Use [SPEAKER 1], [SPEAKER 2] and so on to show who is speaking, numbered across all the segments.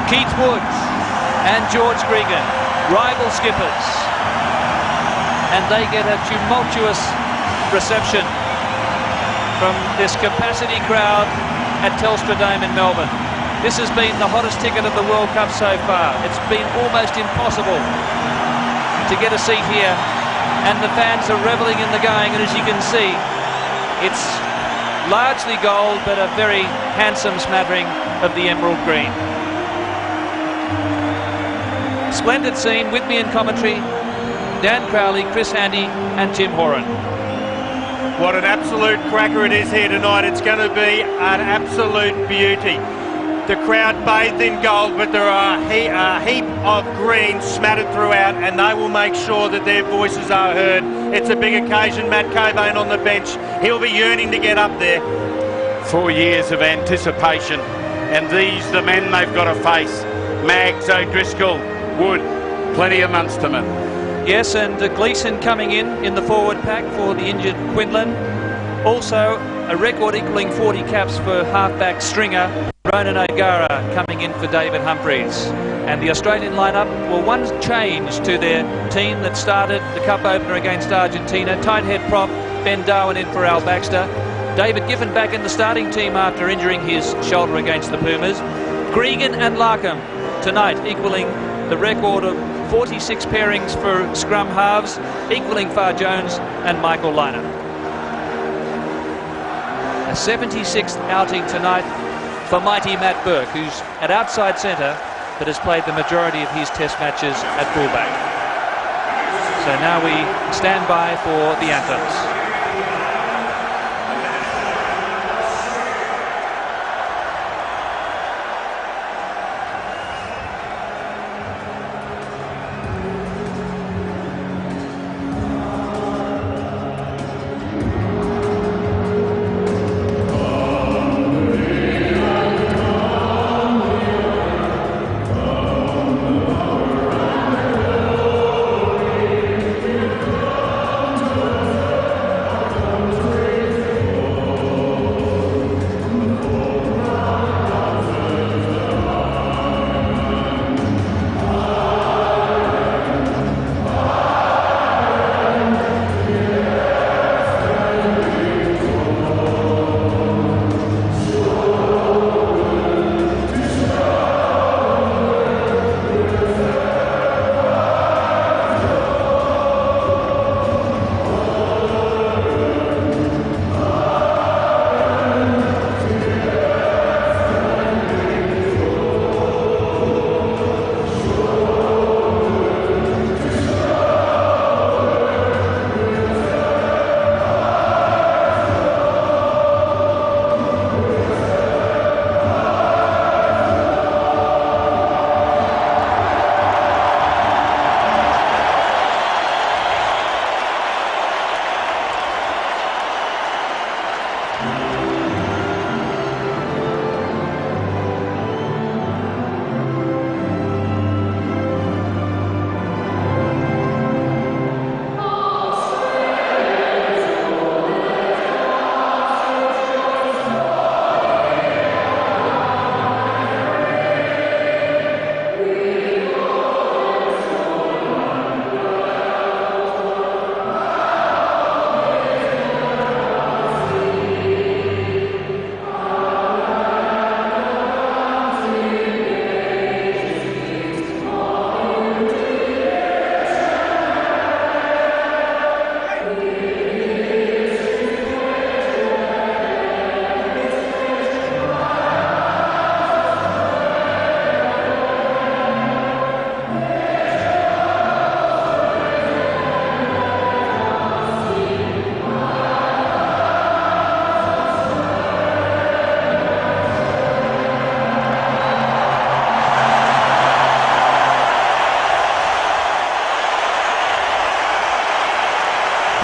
[SPEAKER 1] Keith Wood and George Gregan, rival skippers, and they get a tumultuous reception from this capacity crowd at Telstra Dome in Melbourne. This has been the hottest ticket of the World Cup so far. It's been almost impossible to get a seat here, and the fans are reveling in the going, and as you can see, it's largely gold, but a very handsome smattering of the emerald green. Splendid scene. With me in commentary, Dan Crowley, Chris Handy and Tim Horan.
[SPEAKER 2] What an absolute cracker it is here tonight. It's going to be an absolute beauty. The crowd bathed in gold, but there are a heap of green smattered throughout, and they will make sure that their voices are heard. It's a big occasion. Matt Cobain on the bench. He'll be yearning to get up there.
[SPEAKER 3] 4 years of anticipation, and these the men they've got to face. Mags, O'Driscoll, Wood, plenty of Munstermen.
[SPEAKER 1] Yes, and Gleeson coming in the forward pack for the injured Quinlan. Also a record equalling 40 caps for halfback stringer Ronan O'Gara coming in for David Humphries. And the Australian lineup, well, one change to their team that started the Cup opener against Argentina. Tight head prop Ben Darwin in for Al Baxter. David Giffen back in the starting team after injuring his shoulder against the Pumas. Gregan and Larkham tonight equaling the record of 46 pairings for scrum halves, equaling Far Jones and Michael Lynham. A 76th outing tonight for mighty Matt Burke, who's at outside centre but has played the majority of his test matches at fullback. So now we stand by for the anthems.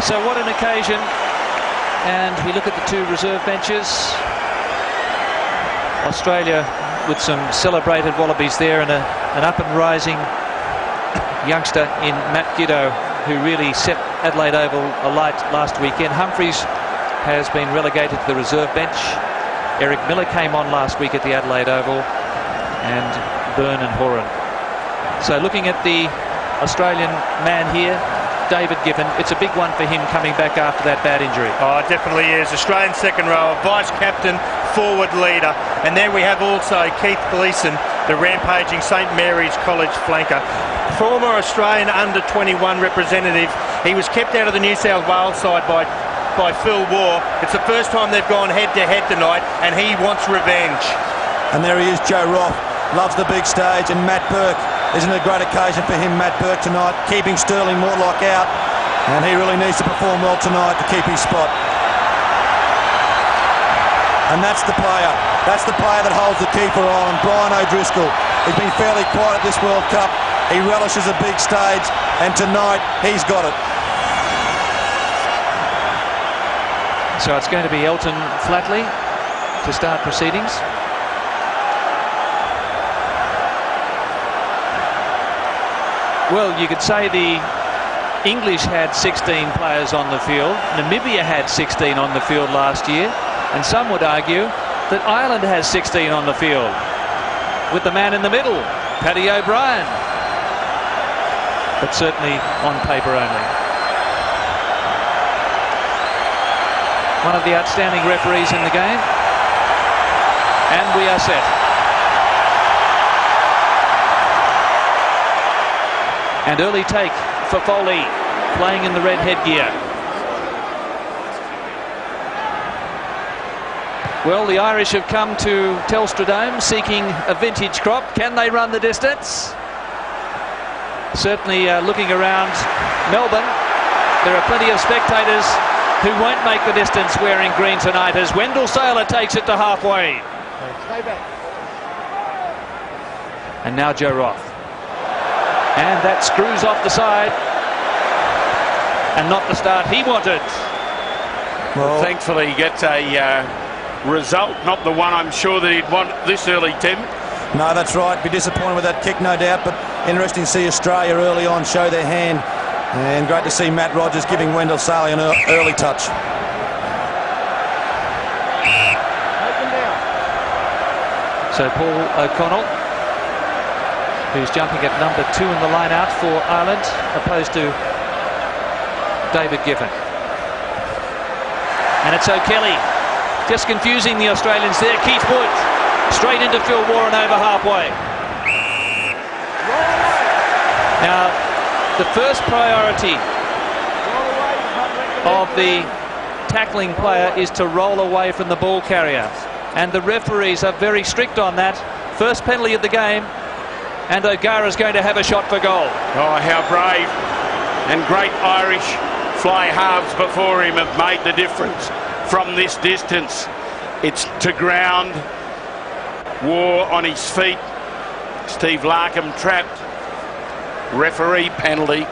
[SPEAKER 1] So what an occasion. And we look at the two reserve benches. Australia with some celebrated Wallabies there, and an up and rising youngster in Matt Giddo, who really set Adelaide Oval alight last weekend. Humphries has been relegated to the reserve bench. Eric Miller came on last week at the Adelaide Oval, and Byrne and Horan. So looking at the Australian man here, David Giffen, it's a big one for him coming back after that bad injury.
[SPEAKER 2] Oh, it definitely is. Australian second rower, vice-captain, forward leader. And then we have also Keith Gleeson, the rampaging St Mary's College flanker. Former Australian under-21 representative. He was kept out of the New South Wales side by Phil Waugh. It's the first time they've gone head-to-head tonight, and he wants revenge.
[SPEAKER 4] And there he is, Joe Roth. Loves the big stage, and Matt Burke. Isn't it a great occasion for him, Matt Burke, tonight, keeping Sterling Mortlock out, and he really needs to perform well tonight to keep his spot. And that's the player. That's the player that holds the keeper on, Brian O'Driscoll. He's been fairly quiet this World Cup. He relishes a big stage, and tonight he's got it.
[SPEAKER 1] So it's going to be Elton Flatley to start proceedings. Well, you could say the English had 16 players on the field. Namibia had 16 on the field last year. And some would argue that Ireland has 16 on the field, with the man in the middle, Paddy O'Brien. But certainly on paper only. One of the outstanding referees in the game. And we are set. And early take for Foley, playing in the red headgear. Well, the Irish have come to Telstra Dome seeking a vintage crop. Can they run the distance? Certainly looking around Melbourne, there are plenty of spectators who won't make the distance wearing green tonight as Wendell Saylor takes it to halfway. And now Joe Roth. And that screws off the side. And not the start he wanted.
[SPEAKER 3] Well, thankfully he gets a result, not the one I'm sure that he'd want this early, Tim.
[SPEAKER 4] No, that's right. Be disappointed with that kick, no doubt. But interesting to see Australia early on show their hand. And great to see Matt Rogers giving Wendell Saylor an early touch.
[SPEAKER 1] So Paul O'Connell, who's jumping at number 2 in the line out for Ireland, opposed to David Giffen. And it's O'Kelly, just confusing the Australians there. Keith Wood, straight into Phil Waugh and over halfway. Now, the first priority of the tackling player is to roll away from the ball carrier. And the referees are very strict on that. First penalty of the game. And O'Gara's going to have a shot for goal.
[SPEAKER 3] Oh, how brave. And great Irish fly halves before him have made the difference from this distance. It's to ground. Waugh on his feet. Steve Larkham trapped. Referee penalty.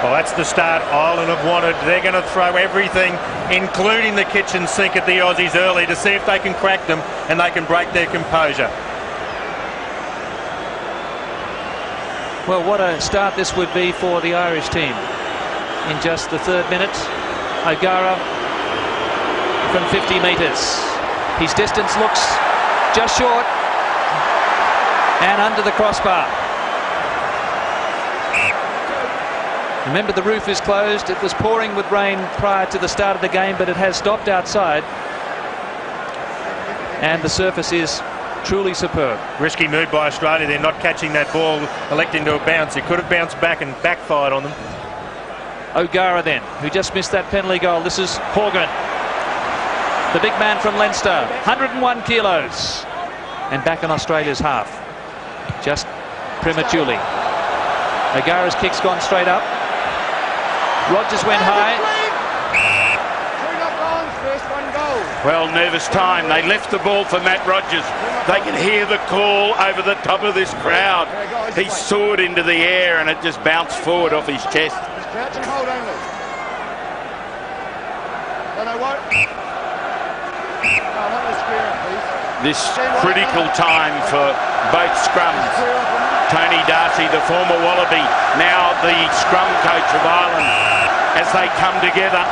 [SPEAKER 2] Well, that's the start Ireland have wanted. They're going to throw everything, including the kitchen sink at the Aussies early to see if they can crack them and they can break their composure.
[SPEAKER 1] Well, what a start this would be for the Irish team. In just the 3rd minute, O'Gara from 50 metres. His distance looks just short and under the crossbar. Remember, the roof is closed. It was pouring with rain prior to the start of the game, but it has stopped outside. And the surface is truly superb.
[SPEAKER 2] Risky move by Australia. They're not catching that ball, electing to bounce. It could have bounced back and backfired on them.
[SPEAKER 1] O'Gara then, who just missed that penalty goal. This is Horgan, the big man from Leinster, 101 kilos. And back in Australia's half, just prematurely. O'Gara's kick's gone straight up. Rogers went high.
[SPEAKER 3] Well, nervous time. They left the ball for Matt Rogers. They can hear the call over the top of this crowd. He soared into the air and it just bounced forward off his chest. This critical time for both scrums. Tony Darcy, the former Wallaby, now the scrum coach of Ireland, as they come together.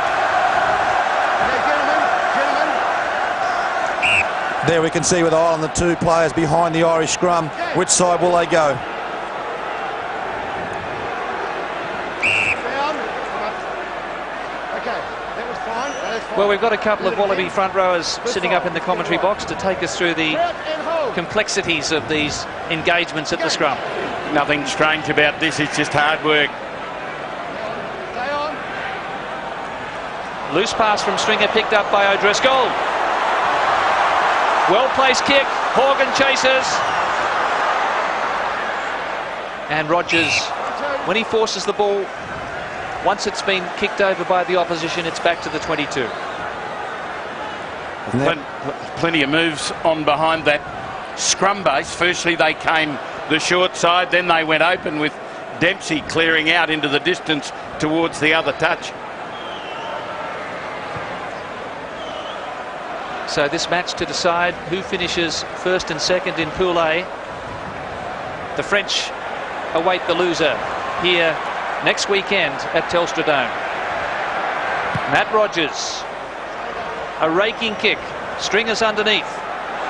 [SPEAKER 4] There we can see with Ireland the two players behind the Irish scrum. Which side will they go?
[SPEAKER 1] Well, we've got a couple of Wallaby front rowers sitting up in the commentary box to take us through the complexities of these engagements at the scrum.
[SPEAKER 3] Nothing strange about this, it's just hard work.
[SPEAKER 1] Loose pass from Stringer picked up by O'Driscoll. Well-placed kick. Horgan chases. And Rogers, when he forces the ball, once it's been kicked over by the opposition, it's back to the 22.
[SPEAKER 3] Plenty of moves on behind that scrum base. Firstly, they came the short side, then they went open with Dempsey clearing out into the distance towards the other touch.
[SPEAKER 1] So this match to decide who finishes first and second in Pool A. The French await the loser here next weekend at Telstra Dome. Matt Rogers, a raking kick, Stringers underneath,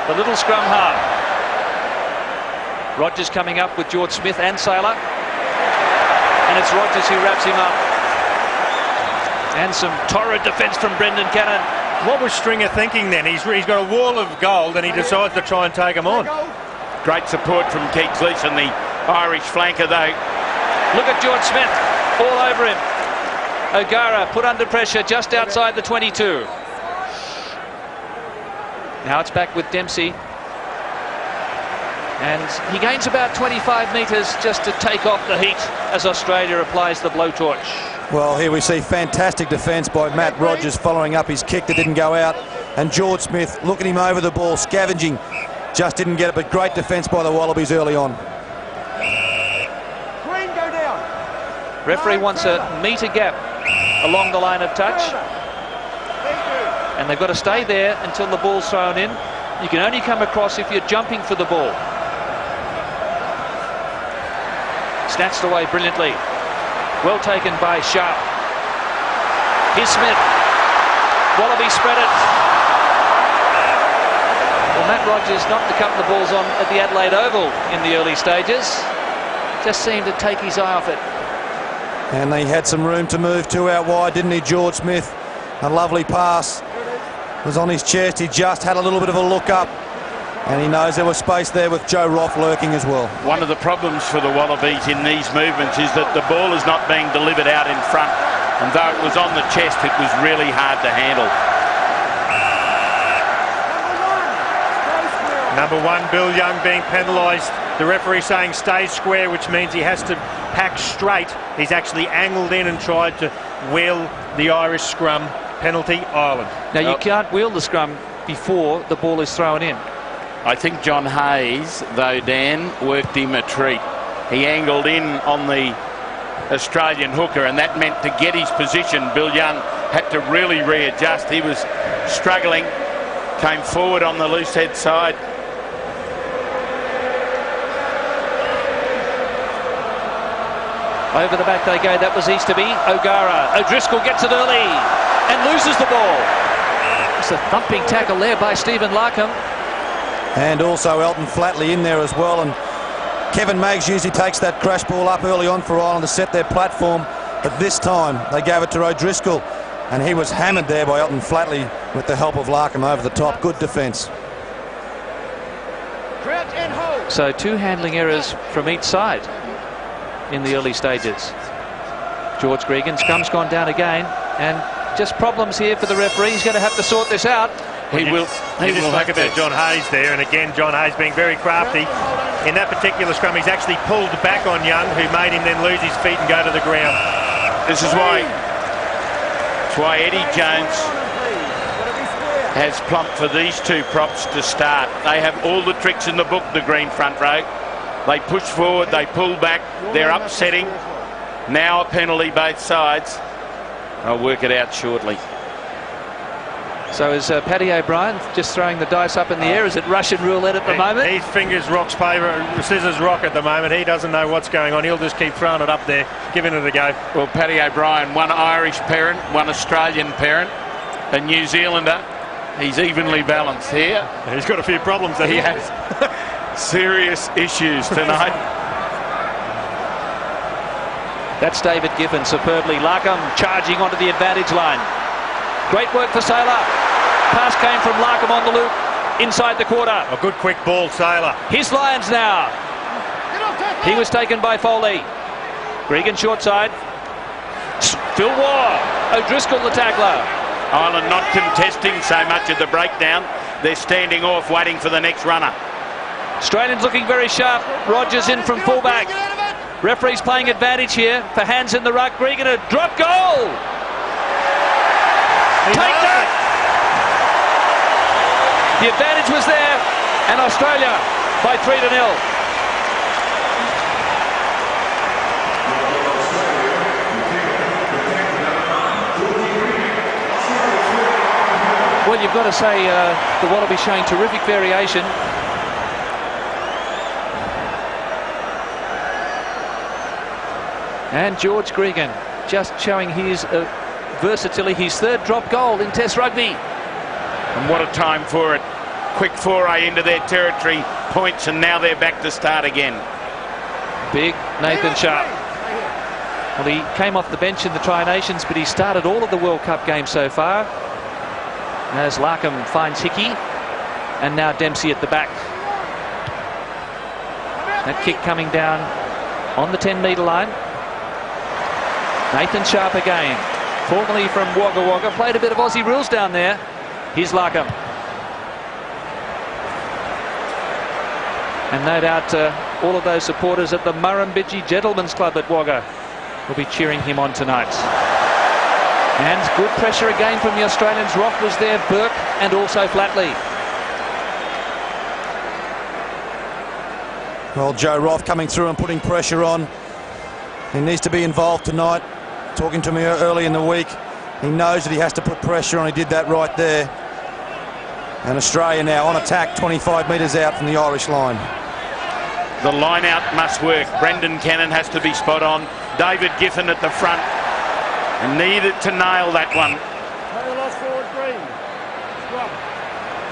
[SPEAKER 1] the little scrum half. Rogers coming up with George Smith and Saylor, and it's Rogers who wraps him up. And some torrid defence from Brendan Cannon.
[SPEAKER 2] What was Stringer thinking then? He's got a wall of gold and he decides to try and take him on.
[SPEAKER 3] Great support from Keith Gleeson, the Irish flanker though.
[SPEAKER 1] Look at George Smith all over him. O'Gara put under pressure just outside the 22. Now it's back with Dempsey. And he gains about 25 metres just to take off the heat as Australia applies the blowtorch.
[SPEAKER 4] Well, here we see fantastic defence by Matt Rogers following up his kick that didn't go out. And George Smith looking him over the ball, scavenging. Just didn't get it, but great defence by the Wallabies early on.
[SPEAKER 1] Referee wants a metre gap along the line of touch. And they've got to stay there until the ball's thrown in. You can only come across if you're jumping for the ball. Snatched away brilliantly. Well taken by Sharp. Here's Smith. Wallaby spread it. Well, Matt Rogers knocked a couple of balls on at the Adelaide Oval in the early stages. Just seemed to take his eye off it.
[SPEAKER 4] And he had some room to move two out wide, didn't he, George Smith? A lovely pass. Was on his chest. He just had a little bit of a look up. And he knows there was space there with Joe Roth lurking as well.
[SPEAKER 3] One of the problems for the Wallabies in these movements is that the ball is not being delivered out in front. And though it was on the chest, it was really hard to handle.
[SPEAKER 2] Number one, Bill Young being penalised. The referee saying stay square, which means he has to pack straight. He's actually angled in and tried to wheel the Irish scrum. Penalty, Ireland.
[SPEAKER 1] Now, you can't wheel the scrum before the ball is thrown in.
[SPEAKER 3] I think John Hayes, though, Dan, worked him a treat. He angled in on the Australian hooker, and that meant to get his position, Bill Young had to really readjust. He was struggling, came forward on the loose head side.
[SPEAKER 1] Over the back they go. That was Easterby. O'Gara. O'Driscoll gets it early and loses the ball. It's a thumping tackle there by Stephen Larkham.
[SPEAKER 4] And also Elton Flatley in there as well. And Kevin Maggs usually takes that crash ball up early on for Ireland to set their platform. But this time they gave it to O'Driscoll. And he was hammered there by Elton Flatley with the help of Larkham over the top. Good defence.
[SPEAKER 1] So two handling errors from each side in the early stages. George Gregan, scrum's gone down again, and just problems here for the referee. He's going to have to sort this out.
[SPEAKER 2] He will talk about John Hayes there, and again John Hayes being very crafty. In that particular scrum, he's actually pulled back on Young, who made him then lose his feet and go to the ground.
[SPEAKER 3] This is why Eddie Jones has plumped for these two props to start. They have all the tricks in the book, the green front row. They push forward, they pull back, they're upsetting. Now a penalty both sides. I'll work it out shortly.
[SPEAKER 1] So is Paddy O'Brien just throwing the dice up in the air? Is it Russian roulette at the moment?
[SPEAKER 2] His fingers rocks paper, scissors rock at the moment. He doesn't know what's going on. He'll just keep throwing it up there, giving it a go.
[SPEAKER 3] Well, Paddy O'Brien, one Irish parent, one Australian parent, a New Zealander. He's evenly balanced here.
[SPEAKER 2] He's got a few problems there.
[SPEAKER 3] He has serious issues tonight.
[SPEAKER 1] That's David Giffen superbly. Larkham charging onto the advantage line. Great work for Saylor. Pass came from Larkham on the loop inside the quarter.
[SPEAKER 2] A good quick ball, Saylor.
[SPEAKER 1] His Lions now. He was taken by Foley. Gregan short side. Phil Waugh. O'Driscoll the tackler.
[SPEAKER 3] Ireland not contesting so much of the breakdown. They're standing off waiting for the next runner.
[SPEAKER 1] Australians looking very sharp. Rogers in from fullback. Referee's playing advantage here for hands in the ruck. Gregan a drop goal. Take that! The advantage was there, and Australia by 3-0. Well, you've got to say the Wallabies showing terrific variation. And George Gregan just showing his versatility, his third drop goal in Test rugby.
[SPEAKER 3] And what a time for it. Quick foray into their territory, points, and now they're back to start again.
[SPEAKER 1] Big Nathan Sharp. Well, he came off the bench in the Tri-Nations, but he started all of the World Cup games so far. As Larkham finds Hickey, and now Dempsey at the back. That kick coming down on the 10-metre line. Nathan Sharp again, formerly from Wagga Wagga, played a bit of Aussie rules down there. Here's Larkham. And no doubt all of those supporters at the Murrumbidgee Gentlemen's Club at Wagga will be cheering him on tonight. And good pressure again from the Australians. Roth was there, Burke, and also Flatley.
[SPEAKER 4] Well, Joe Roth coming through and putting pressure on. He needs to be involved tonight. Talking to me early in the week, he knows that he has to put pressure on. He did that right there. And Australia now on attack, 25 metres out from the Irish line.
[SPEAKER 3] The line out must work. Brendan Cannon has to be spot on. David Giffen at the front. And needed to nail that one.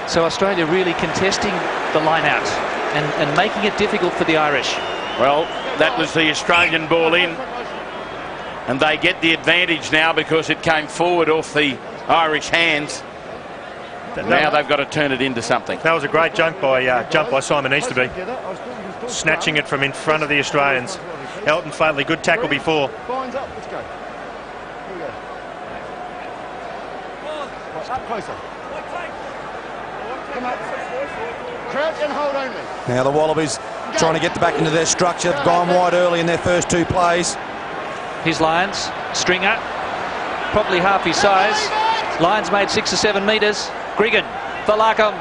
[SPEAKER 1] So Australia really contesting the line out and making it difficult for the Irish.
[SPEAKER 3] Well, that was the Australian ball in. And they get the advantage now because it came forward off the Irish hands. Now they've got to turn it into something.
[SPEAKER 2] That was a great jump by Simon Easterby. Snatching it from in front of the Australians. Elton Flatley, good tackle before.
[SPEAKER 5] Binds up, let's go. Here we go. Up closer. Come up. Crouch and hold only.
[SPEAKER 4] Now the Wallabies trying to get back into their structure. Gone wide early in their first two plays.
[SPEAKER 1] His Lions, Stringer, probably half his size. Lions made 6 or 7 metres. Gregan for Larkham.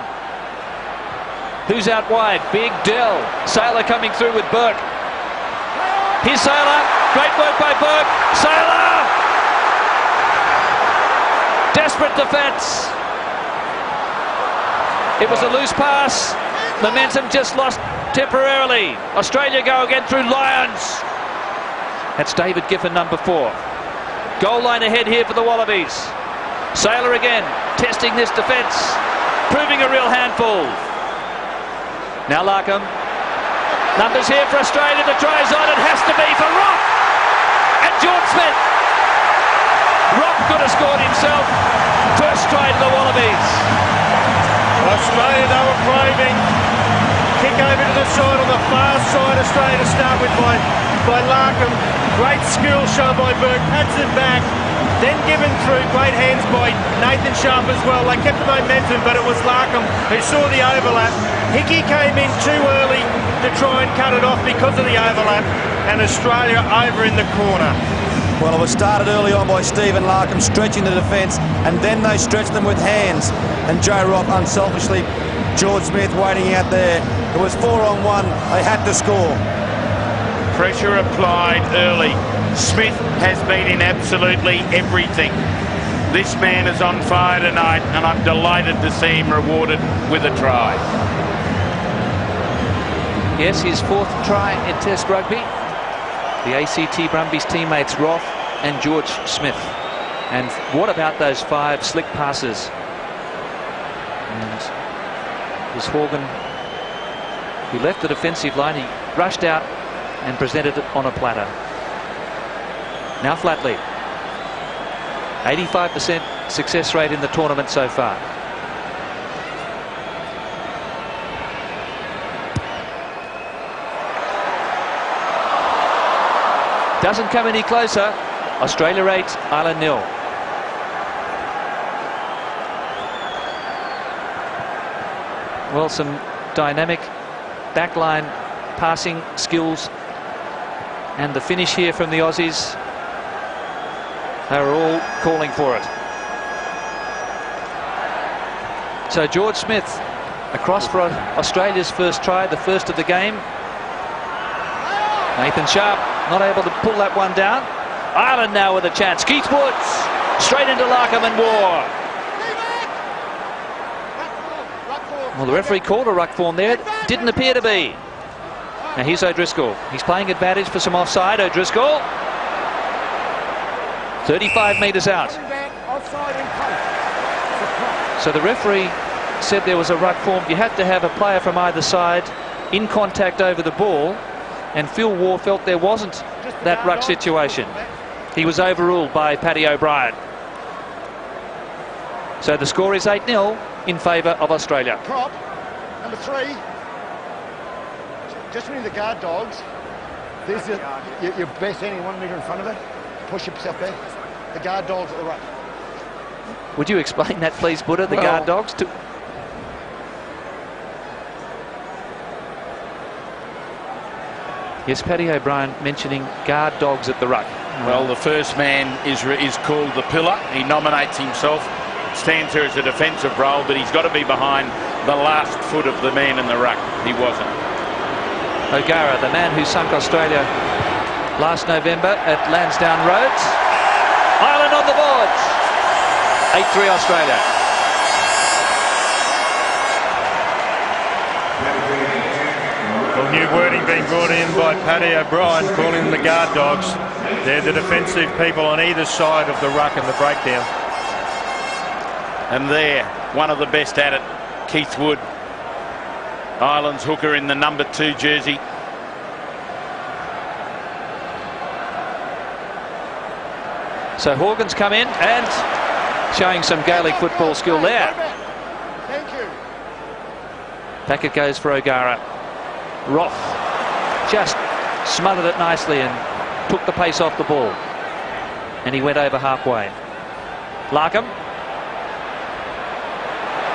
[SPEAKER 1] Who's out wide? Big Dell. Saylor coming through with Burke. Here's Saylor. Great work by Burke. Saylor! Desperate defence. It was a loose pass. Momentum just lost temporarily. Australia go again through Lions. That's David Giffen, number 4. Goal line ahead here for the Wallabies. Saylor again, testing this defence, proving a real handful. Now Larkham. Numbers here for Australia. The try's on. It has to be for Rock. And George Smith. Rock could have scored himself. First try to the Wallabies.
[SPEAKER 2] Australia, they were craving. Kick over to the side on the far side. Australia to start with by Larkham. Great skill shown by Burke. Pats it back. Then given through. Great hands by Nathan Sharp as well. They kept the momentum, but it was Larkham who saw the overlap. Hickey came in too early to try and cut it off because of the overlap. And Australia over in the corner.
[SPEAKER 4] Well, it was started early on by Stephen Larkham stretching the defence, and then they stretched them with hands. And Joe Rock unselfishly, George Smith waiting out there. It was 4-on-1. They had to score.
[SPEAKER 3] Pressure applied early. Smith has been in absolutely everything. This man is on fire tonight, and I'm delighted to see him rewarded with a try.
[SPEAKER 1] Yes, his 4th try in Test rugby. The ACT Brumbies teammates Roth and George Smith. And what about those 5 slick passes? And it was Horgan who left the defensive line. He rushed out and presented it on a platter. Now Flatley. 85% success rate in the tournament so far. Doesn't come any closer. Australia 8, Ireland 0. Well, some dynamic backline passing skills, and the finish here from the Aussies. They're all calling for it. So George Smith across for Australia's first try, the first of the game. Nathan Sharp not able to pull that one down. Ireland now with a chance. Keith Woods straight into Larkham and War. Well, the referee called a ruck form there. Didn't appear to be. Now here's O'Driscoll. He's playing advantage for some offside. O'Driscoll. 35 metres out. So the referee said there was a ruck form. You had to have a player from either side in contact over the ball, and Phil Waugh felt there wasn't that ruck situation. He was overruled by Paddy O'Brien. So the score is 8-0 in favour of Australia.
[SPEAKER 5] Prop, number 3. Just when the guard dogs, there's your best ending 1 metre in front of it. Push yourself there. The guard dogs at the ruck.
[SPEAKER 1] Would you explain that, please, Buddha, the guard dogs? Yes, Paddy O'Brien mentioning guard dogs at the ruck.
[SPEAKER 3] Well, the first man is called the pillar. He nominates himself, stands there as a defensive role, but he's got to be behind the last foot of the man in the ruck. He wasn't.
[SPEAKER 1] O'Gara, the man who sunk Australia last November at Lansdowne Roads. Ireland on the boards. 8-3 Australia.
[SPEAKER 2] Well, new wording being brought in by Paddy O'Brien, calling them the guard dogs. They're the defensive people on either side of the ruck and the breakdown.
[SPEAKER 3] And there, one of the best at it, Keith Wood, Ireland's hooker in the number 2 jersey.
[SPEAKER 1] So Horgan's come in and showing some Gaelic football skill there.
[SPEAKER 5] Thank you.
[SPEAKER 1] Back it goes for O'Gara. Roth just smothered it nicely and took the pace off the ball. And he went over halfway. Larkham.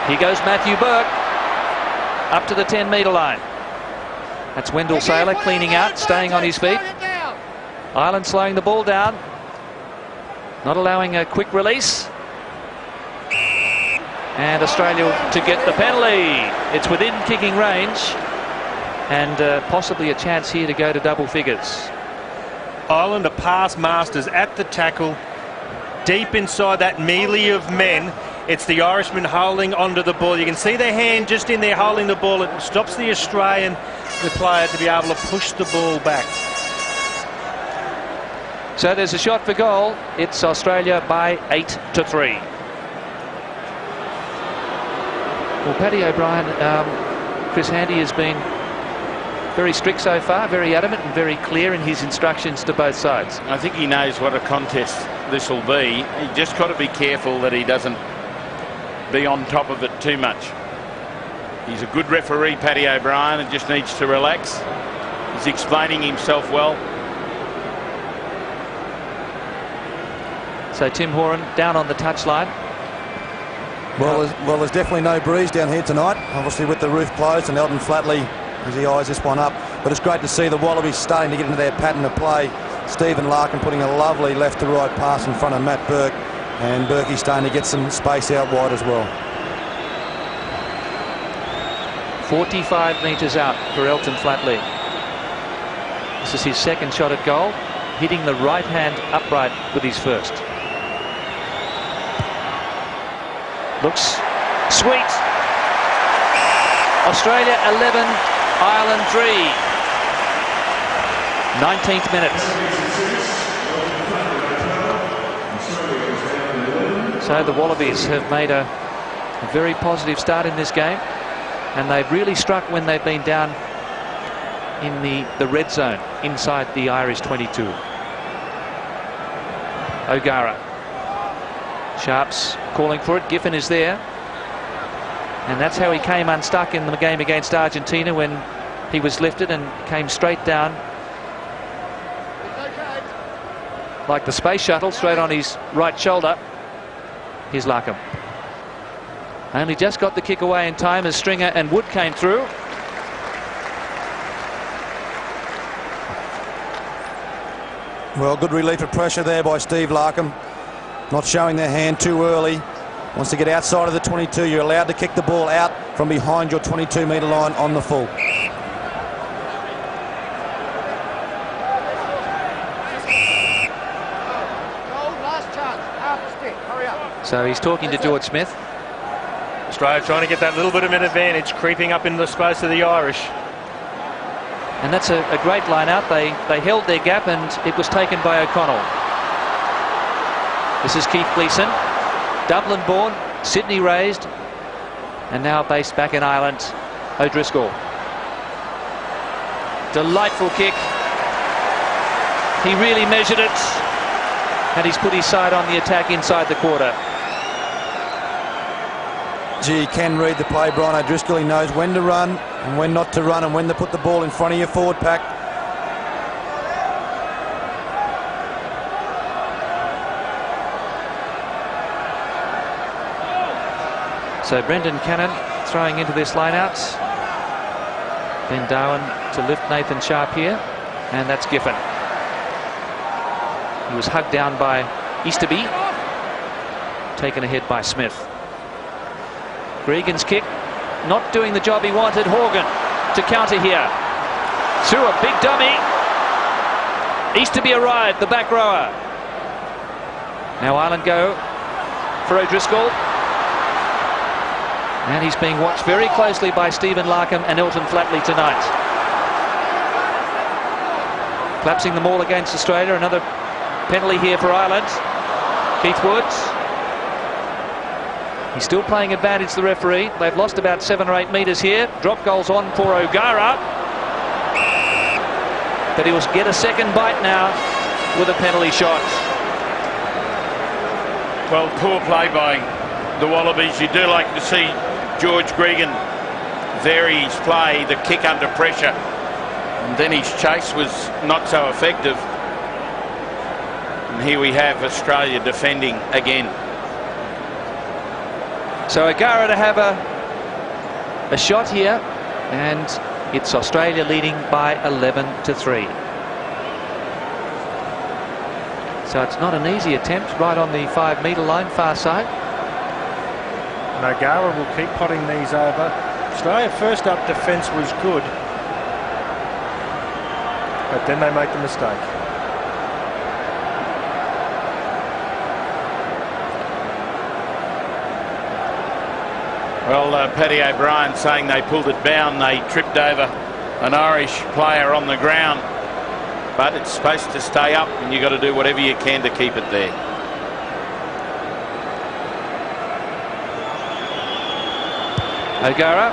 [SPEAKER 1] Here goes Matthew Burke. Up to the 10-metre line. That's Wendell Saylor cleaning out, staying on his feet. Ireland slowing the ball down. Not allowing a quick release. And Australia to get the penalty. It's within kicking range. And possibly a chance here to go to double figures.
[SPEAKER 2] Ireland are pass masters at the tackle, deep inside that melee of men. It's the Irishman holding onto the ball. You can see their hand just in there holding the ball. It stops the Australian, the player, to be able to push the ball back.
[SPEAKER 1] So there's a shot for goal. It's Australia by 8-3. Well, Paddy O'Brien, Chris Handy has been very strict so far, very adamant and very clear in his instructions to both sides.
[SPEAKER 3] I think he knows what a contest this will be. He just got to be careful that he doesn't be on top of it too much. He's a good referee, Paddy O'Brien, and just needs to relax. He's explaining himself well.
[SPEAKER 1] So Tim Horan down on the touchline.
[SPEAKER 4] Well, there's definitely no breeze down here tonight, obviously with the roof closed, and Elton Flatley, as he eyes this one up. But it's great to see the Wallabies starting to get into their pattern of play. Stephen Larkin putting a lovely left to right pass in front of Matt Burke, and Burkey's starting to get some space out wide as well.
[SPEAKER 1] 45 metres out for Elton Flatley. This is his second shot at goal, hitting the right hand upright with his first. Looks sweet. Australia 11, Ireland 3. 19th minute. So the Wallabies have made a very positive start in this game, and they've really struck when they've been down in the red zone inside the Irish 22. O'Gara. Sharps calling for it. Giffen is there. And that's how he came unstuck in the game against Argentina, when he was lifted and came straight down like the space shuttle, straight on his right shoulder. Here's Larkham. Only just got the kick away in time as Stringer and Wood came through.
[SPEAKER 4] Well, good relief of pressure there by Steve Larkham. Not showing their hand too early. Wants to get outside of the 22. You're allowed to kick the ball out from behind your 22-metre line on the full.
[SPEAKER 1] So he's talking to George Smith.
[SPEAKER 2] Australia trying to get that little bit of an advantage, creeping up into the space of the Irish.
[SPEAKER 1] And that's a great line out. They held their gap, and it was taken by O'Connell. This is Keith Gleeson, Dublin born, Sydney raised, and now based back in Ireland. O'Driscoll. Delightful kick. He really measured it, and he's put his side on the attack inside the quarter.
[SPEAKER 4] Gee, he can read the play, Brian O'Driscoll. He knows when to run and when not to run, and when to put the ball in front of your forward pack.
[SPEAKER 1] So Brendan Cannon throwing into this line-out. Ben Darwin to lift Nathan Sharp here, and that's Giffen. He was hugged down by Easterby, taken ahead by Smith. Gregan's kick, not doing the job he wanted. Horgan to counter here. Through a big dummy. Easterby arrived, the back rower. Now Ireland go for O'Driscoll. And he's being watched very closely by Stephen Larkham and Elton Flatley tonight. Collapsing them all against Australia. Another penalty here for Ireland. Keith Woods. He's still playing advantage, the referee. They've lost about 7 or 8 metres here. Drop goals on for O'Gara. But he will get a second bite now with a penalty shot.
[SPEAKER 3] Well, poor play by the Wallabies. You do like to see George Gregan vary his play, the kick under pressure. And then his chase was not so effective. And here we have Australia defending again.
[SPEAKER 1] So O'Gara to have a shot here, and it's Australia leading by 11-3. So it's not an easy attempt, right on the 5-metre line, far side.
[SPEAKER 2] And O'Gara will keep potting these over. Australia first up defence was good, but then they make the mistake.
[SPEAKER 3] Well, Paddy O'Brien saying they pulled it down. They tripped over an Irish player on the ground. But it's supposed to stay up, and you've got to do whatever you can to keep it there.
[SPEAKER 1] O'Gara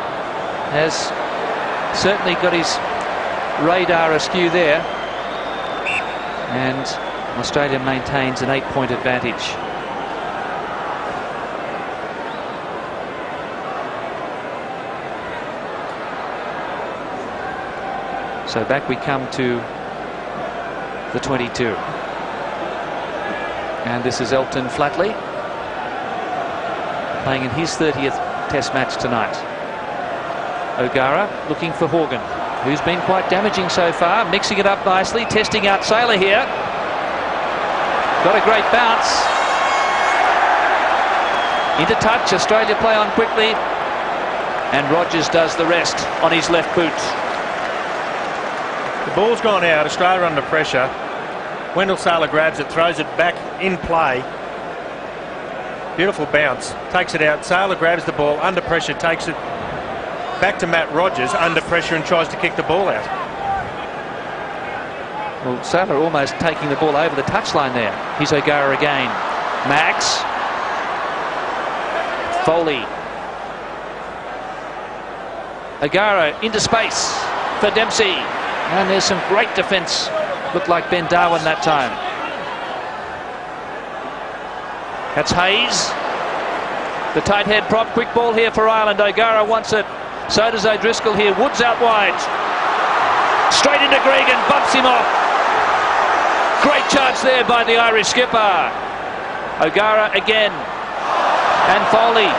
[SPEAKER 1] has certainly got his radar askew there, and Australia maintains an 8-point advantage. So back we come to the 22. And this is Elton Flatley playing in his 30th Test match tonight. O'Gara looking for Horgan, who's been quite damaging so far, mixing it up nicely, testing out Sailor here. Got a great bounce. Into touch, Australia play on quickly, and Rogers does the rest on his left boot.
[SPEAKER 2] The ball's gone out, Australia under pressure. Wendell Sailor grabs it, throws it back in play. Beautiful bounce. Takes it out. Saylor grabs the ball. Under pressure. Takes it back to Matt Rogers. Under pressure and tries to kick the ball out.
[SPEAKER 1] Well, Saylor almost taking the ball over the touchline there. Here's O'Gara again. Max. Foley. O'Gara into space for Dempsey. And there's some great defence. Looked like Ben Darwin that time. That's Hayes. The tight head prop. Quick ball here for Ireland. O'Gara wants it. So does O'Driscoll here. Woods out wide. Straight into Gregan. Bumps him off. Great charge there by the Irish skipper. O'Gara again. And Foley.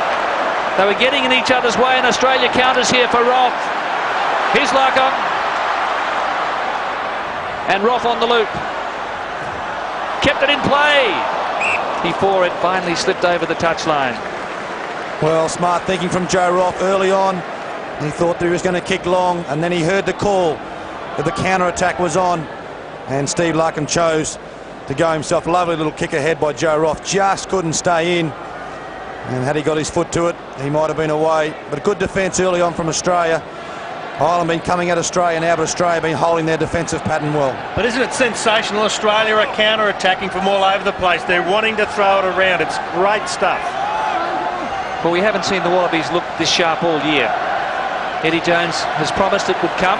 [SPEAKER 1] They were getting in each other's way, and Australia counters here for Roth. Here's Larkham. And Roth on the loop. Kept it in play. Before it finally slipped over the touchline.
[SPEAKER 4] Well, smart thinking from Joe Roth early on. He thought that he was going to kick long, and then he heard the call that the counter-attack was on, and Steve Larkham chose to go himself. Lovely little kick ahead by Joe Roth. Just couldn't stay in, and had he got his foot to it, he might have been away. But good defence early on from Australia. Ireland been coming at Australia now, but Australia been holding their defensive pattern well.
[SPEAKER 2] But isn't it sensational? Australia are counter-attacking from all over the place. They're wanting to throw it around. It's great stuff.
[SPEAKER 1] Well, we haven't seen the Wallabies look this sharp all year. Eddie Jones has promised it would come,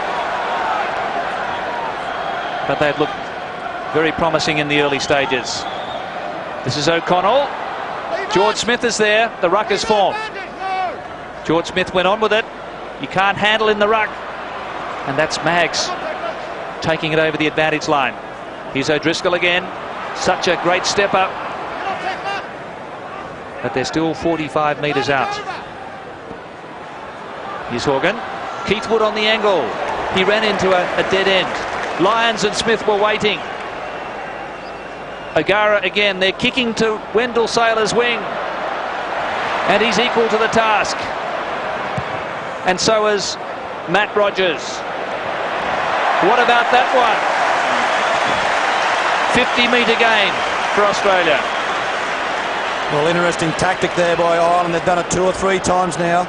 [SPEAKER 1] but they've looked very promising in the early stages. This is O'Connell. George Smith is there. The ruck is formed. George Smith went on with it. You can't handle in the ruck. And that's Maggs taking it over the advantage line. Here's O'Driscoll again. Such a great step up. But they're still 45 metres out. Here's Horgan. Keith Wood on the angle. He ran into a dead end. Lyons and Smith were waiting. O'Gara again. They're kicking to Wendell Saylor's wing. And he's equal to the task. And so is Matt Rogers. What about that one? 50-metre gain for Australia.
[SPEAKER 4] Well, interesting tactic there by Ireland. They've done it 2 or 3 times now.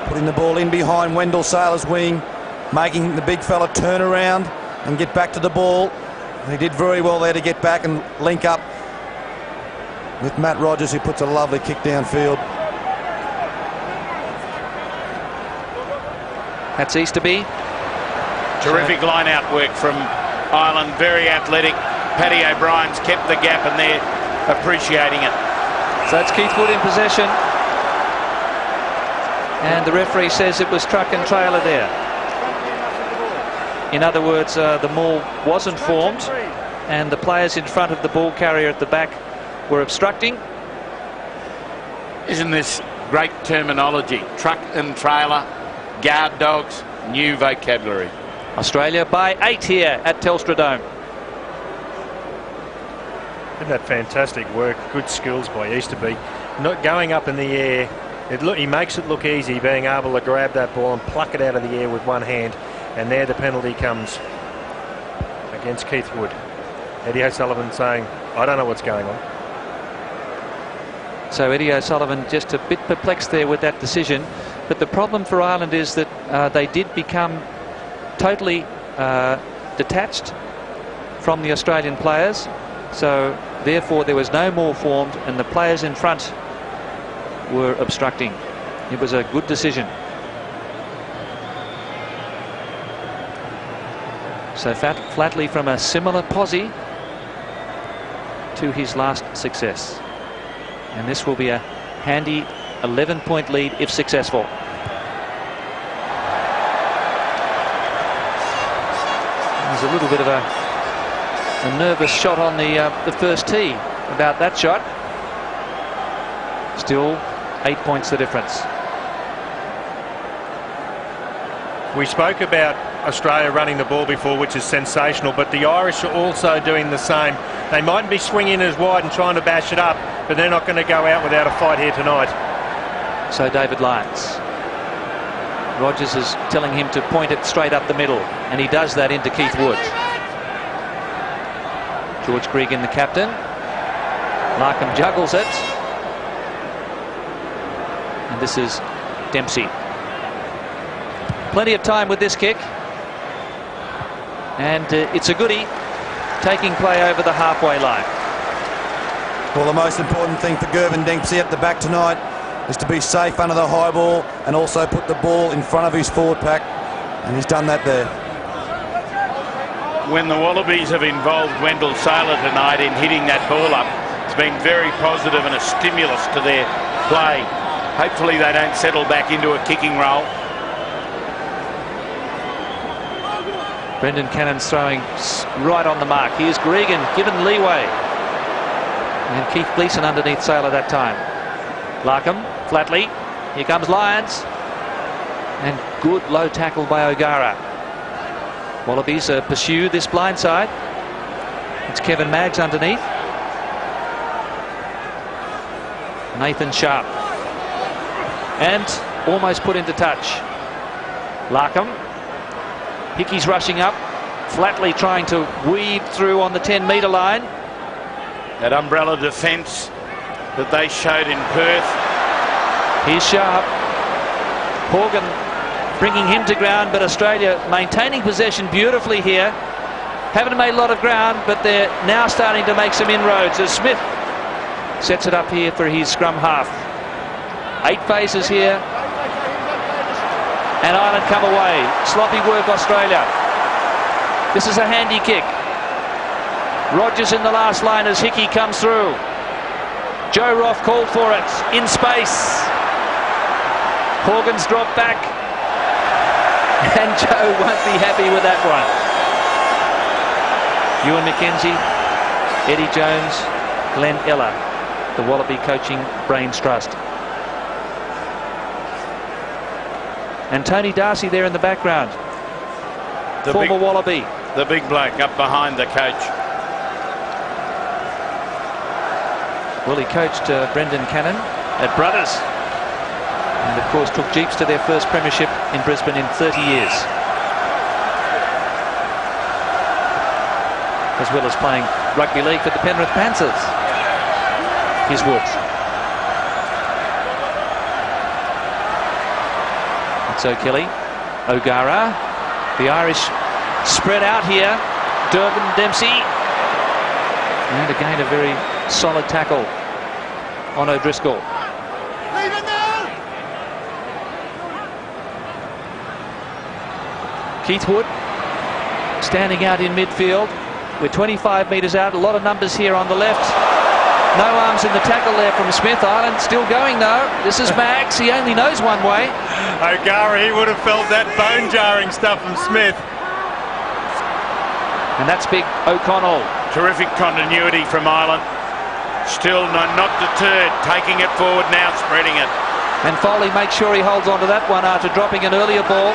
[SPEAKER 4] Putting the ball in behind Wendell Saylor's wing, making the big fella turn around and get back to the ball. He did very well there to get back and link up with Matt Rogers, who puts a lovely kick downfield.
[SPEAKER 1] That's Easterby.
[SPEAKER 3] Terrific line-out work from Ireland. Very athletic. Paddy O'Brien's kept the gap, and they're appreciating it.
[SPEAKER 1] So that's Keith Wood in possession. And the referee says it was truck and trailer there. In other words, the maul wasn't formed, and the players in front of the ball carrier at the back were obstructing.
[SPEAKER 3] Isn't this great terminology? Truck and trailer, guard dogs, new vocabulary.
[SPEAKER 1] Australia by 8 here at Telstra Dome.
[SPEAKER 2] Isn't that fantastic work? Good skills by Easterby. Not going up in the air. He makes it look easy, being able to grab that ball and pluck it out of the air with one hand. And there the penalty comes against Keith Wood. Eddie O'Sullivan saying, I don't know what's going on.
[SPEAKER 1] So Eddie O'Sullivan just a bit perplexed there with that decision. But the problem for Ireland is that they did become totally detached from the Australian players. So therefore there was no more formed, and the players in front were obstructing. It was a good decision. So Flatley from a similar posse to his last success. And this will be a handy 11-point lead if successful. There's a little bit of a nervous shot on the first tee about that shot. Still 8 points the difference.
[SPEAKER 2] We spoke about Australia running the ball before, which is sensational, but the Irish are also doing the same. They mightn't be swinging as wide and trying to bash it up, but they're not going to go out without a fight here tonight.
[SPEAKER 1] So David Lyons. Rogers is telling him to point it straight up the middle, and he does that into Keith Wood. George Gregan, the captain. Larkham juggles it. this is Dempsey. Plenty of time with this kick. And it's a goodie, taking play over the halfway line.
[SPEAKER 4] Well, the most important thing for Gervin Dempsey at the back tonight is to be safe under the high ball and also put the ball in front of his forward pack. And he's done that there.
[SPEAKER 3] When the Wallabies have involved Wendell Sailor tonight in hitting that ball up, it's been very positive and a stimulus to their play. Hopefully they don't settle back into a kicking role.
[SPEAKER 1] Brendan Cannon's throwing right on the mark. Here's Gregan, given leeway. And Keith Gleeson underneath Sailor that time. Larkham, Flatley. Here comes Lyons. And good low tackle by O'Gara. Wallabies pursue this blindside. It's Kevin Maggs underneath. Nathan Sharp. And almost put into touch. Larkham. Hickey's rushing up. Flatley trying to weave through on the 10-metre line.
[SPEAKER 3] That umbrella defence that they showed in Perth.
[SPEAKER 1] Here's Sharp. Horgan bringing him to ground, but Australia maintaining possession beautifully here. Haven't made a lot of ground, but they're now starting to make some inroads as Smith sets it up here for his scrum half. 8 faces here. And Ireland come away. Sloppy work, Australia. This is a handy kick. Rogers in the last line as Hickey comes through. Joe Roth called for it. In space. Horgan's dropped back. And Joe won't be happy with that one. Ewan McKenzie, Eddie Jones, Glenn Ella, the Wallaby coaching brains trust. And Tony Darcy there in the background. Former Wallaby.
[SPEAKER 3] The big bloke up behind the coach.
[SPEAKER 1] Well, he coached Brendan Cannon at Brothers. And, of course, took Jeeps to their first premiership in Brisbane in 30 years. As well as playing rugby league for the Penrith Panthers. Here's Woods. It's O'Kelly. O'Gara. The Irish spread out here. Durbin, Dempsey. And again, a very solid tackle on O'Driscoll. Keith Wood standing out in midfield. We're 25 metres out. A lot of numbers here on the left. No arms in the tackle there from Smith. Ireland still going though. This is Max. He only knows one way.
[SPEAKER 2] O'Gara, he would have felt that bone-jarring stuff from Smith.
[SPEAKER 1] And that's big O'Connell.
[SPEAKER 3] Terrific continuity from Ireland. Still not deterred. Taking it forward now, spreading it.
[SPEAKER 1] And Foley makes sure he holds on to that one after dropping an earlier ball.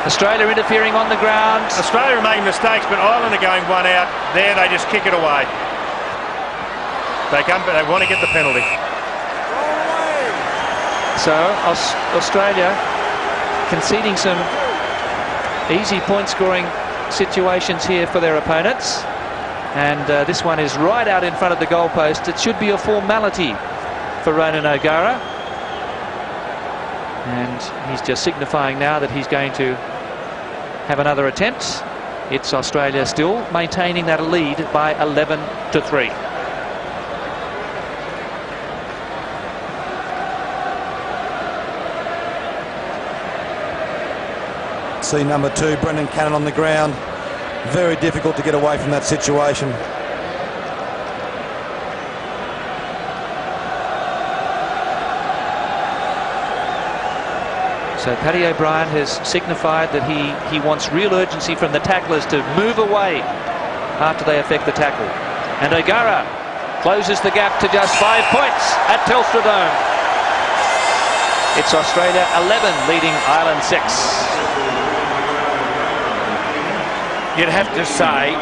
[SPEAKER 1] Australia interfering on the ground.
[SPEAKER 2] Australia are making mistakes, but Ireland are going one out. There, they just kick it away. They want to get the penalty.
[SPEAKER 1] So Australia conceding some easy point-scoring situations here for their opponents. And this one is right out in front of the goalpost. It should be a formality for Ronan O'Gara. And he's just signifying now that he's going to have another attempt. It's Australia still maintaining that lead by 11-3.
[SPEAKER 4] See number 2, Brendan Cannon on the ground. Very difficult to get away from that situation.
[SPEAKER 1] So Paddy O'Brien has signified that he wants real urgency from the tacklers to move away after they effect the tackle. And O'Gara closes the gap to just 5 points at Telstra Dome. It's Australia 11 leading Ireland 6.
[SPEAKER 3] You'd have to say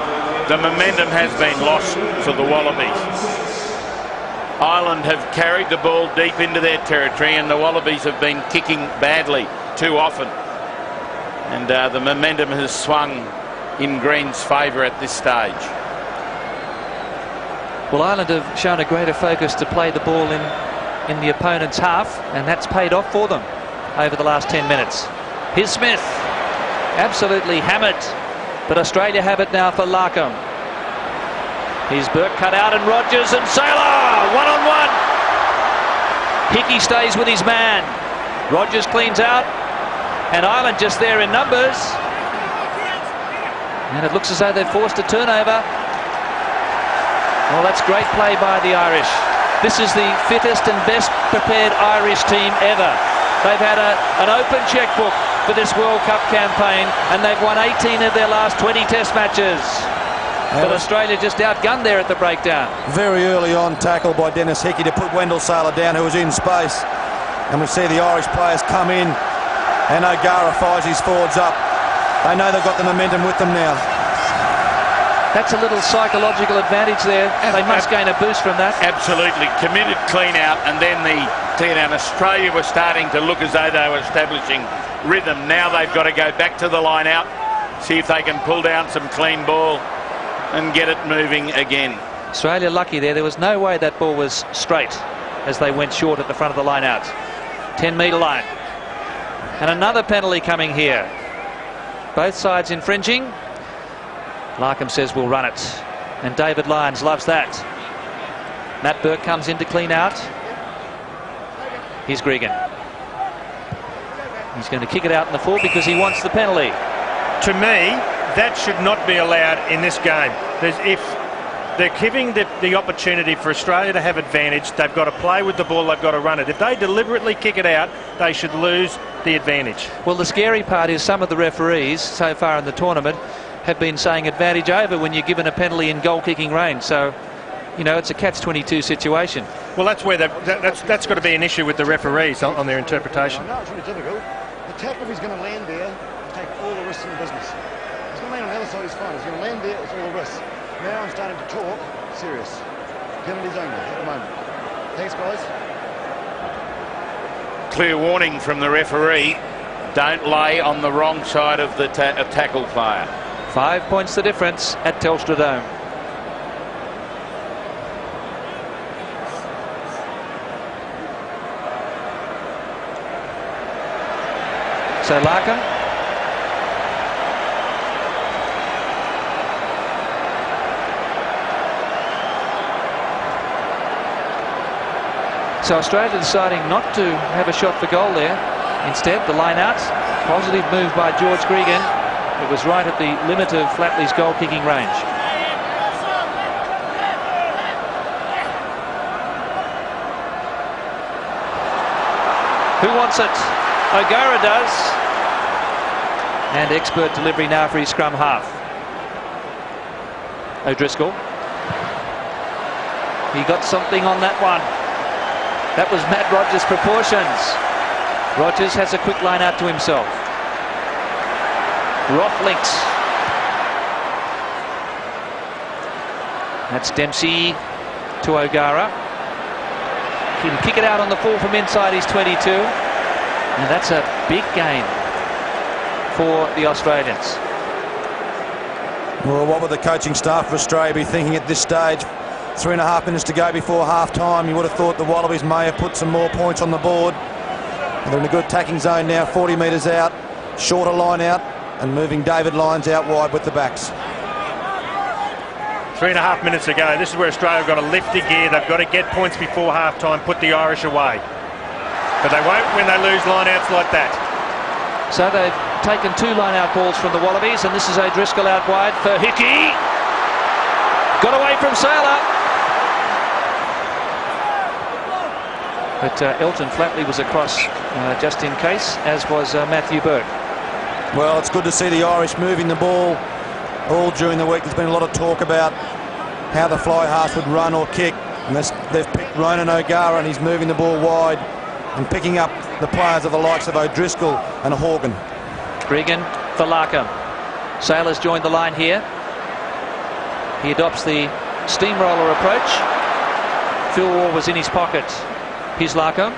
[SPEAKER 3] the momentum has been lost for the Wallabies. Ireland have carried the ball deep into their territory and the Wallabies have been kicking badly too often. And the momentum has swung in Green's favour at this stage.
[SPEAKER 1] Well, Ireland have shown a greater focus to play the ball in the opponent's half, and that's paid off for them over the last 10 minutes. Here's Smith, absolutely hammered, but Australia have it now for Larkham. Here's Burke cut out, and Rogers and Saylor one-on-one. Hickey stays with his man. Rogers cleans out, and Ireland just there in numbers. And it looks as though they've forced a turnover. Well, that's great play by the Irish. This is the fittest and best prepared Irish team ever. They've had an open checkbook for this World Cup campaign, and they've won 18 of their last 20 test matches. But Australia just outgunned there at the breakdown. Very early on tackle by Dennis Hickey to put Wendell Saylor down, who was in space. And we see the Irish players come in, and O'Gara fires his forwards up. They know they've got the momentum with them now. That's a little psychological advantage there. They must gain a boost from that.
[SPEAKER 3] Absolutely. Committed clean out, and then the tear down. Australia were starting to look as though they were establishing rhythm. Now they've got to go back to the line out, see if they can pull down some clean ball and get it moving again.
[SPEAKER 1] Australia lucky there. There was no way that ball was straight as they went short at the front of the line out. 10-metre line. And another penalty coming here. Both sides infringing. Larkham says we'll run it. And David Lyons loves that. Matt Burke comes in to clean out. Here's Gregan. He's going to kick it out in the full because he wants the penalty.
[SPEAKER 2] To me, that should not be allowed in this game. If they're giving the opportunity for Australia to have advantage, they've got to play with the ball, they've got to run it. If they deliberately kick it out, they should lose the advantage. Well, the scary part is some of the referees so far in the tournament have been saying advantage over when you're given a penalty in goal-kicking range. So, you know, it's a catch-22 situation. Well, that's where that's got to be an issue with the referees on their interpretation.
[SPEAKER 5] No, it's really difficult. The tackle, if he's going to land there, take all the risks in the business. He's going to land on the other side, he's fine. He's going to land there, it's all the risks. Now I'm starting to talk serious. Penalties only at the moment. Thanks, guys.
[SPEAKER 3] Clear warning from the referee. Don't lay on the wrong side of the tackle player.
[SPEAKER 1] 5 points the difference at Telstra Dome. So Larkham. So Australia deciding not to have a shot for goal there. Instead, the line out. Positive move by George Gregan. It was right at the limit of Flatley's goal-kicking range. Who wants it? O'Gara does. And expert delivery now for his scrum half. O'Driscoll. He got something on that one. That was Matt Rogers' proportions. Rogers has a quick line out to himself. Roth links. That's Dempsey to O'Gara. He can kick it out on the full from inside his 22. And that's a big gain for the Australians.
[SPEAKER 4] Well, what would the coaching staff of Australia be thinking at this stage? 3.5 minutes to go before half-time. You would have thought the Wallabies may have put some more points on the board. They're in a good attacking zone now, 40 metres out, shorter line out, and moving David Lyons out wide with the backs.
[SPEAKER 2] 3.5 minutes to go. This is where Australia have got to lift the gear. They've got to get points before half-time, put the Irish away. But they won't when they lose line-outs like that.
[SPEAKER 1] So they've taken 2 line-out balls from the Wallabies, and this is O'Driscoll out wide for Hickey. Got away from Saylor. But Elton Flatley was across just in case, as was Matthew Burke.
[SPEAKER 4] Well, it's good to see the Irish moving the ball all during the week. There's been a lot of talk about how the fly halves would run or kick. And they've picked Ronan O'Gara, and he's moving the ball wide and picking up the players of the likes of O'Driscoll and Horgan.
[SPEAKER 1] Gregan for Larkham. Saylor's joined the line here. He adopts the steamroller approach. Phil Waugh was in his pocket. Here's Larkham.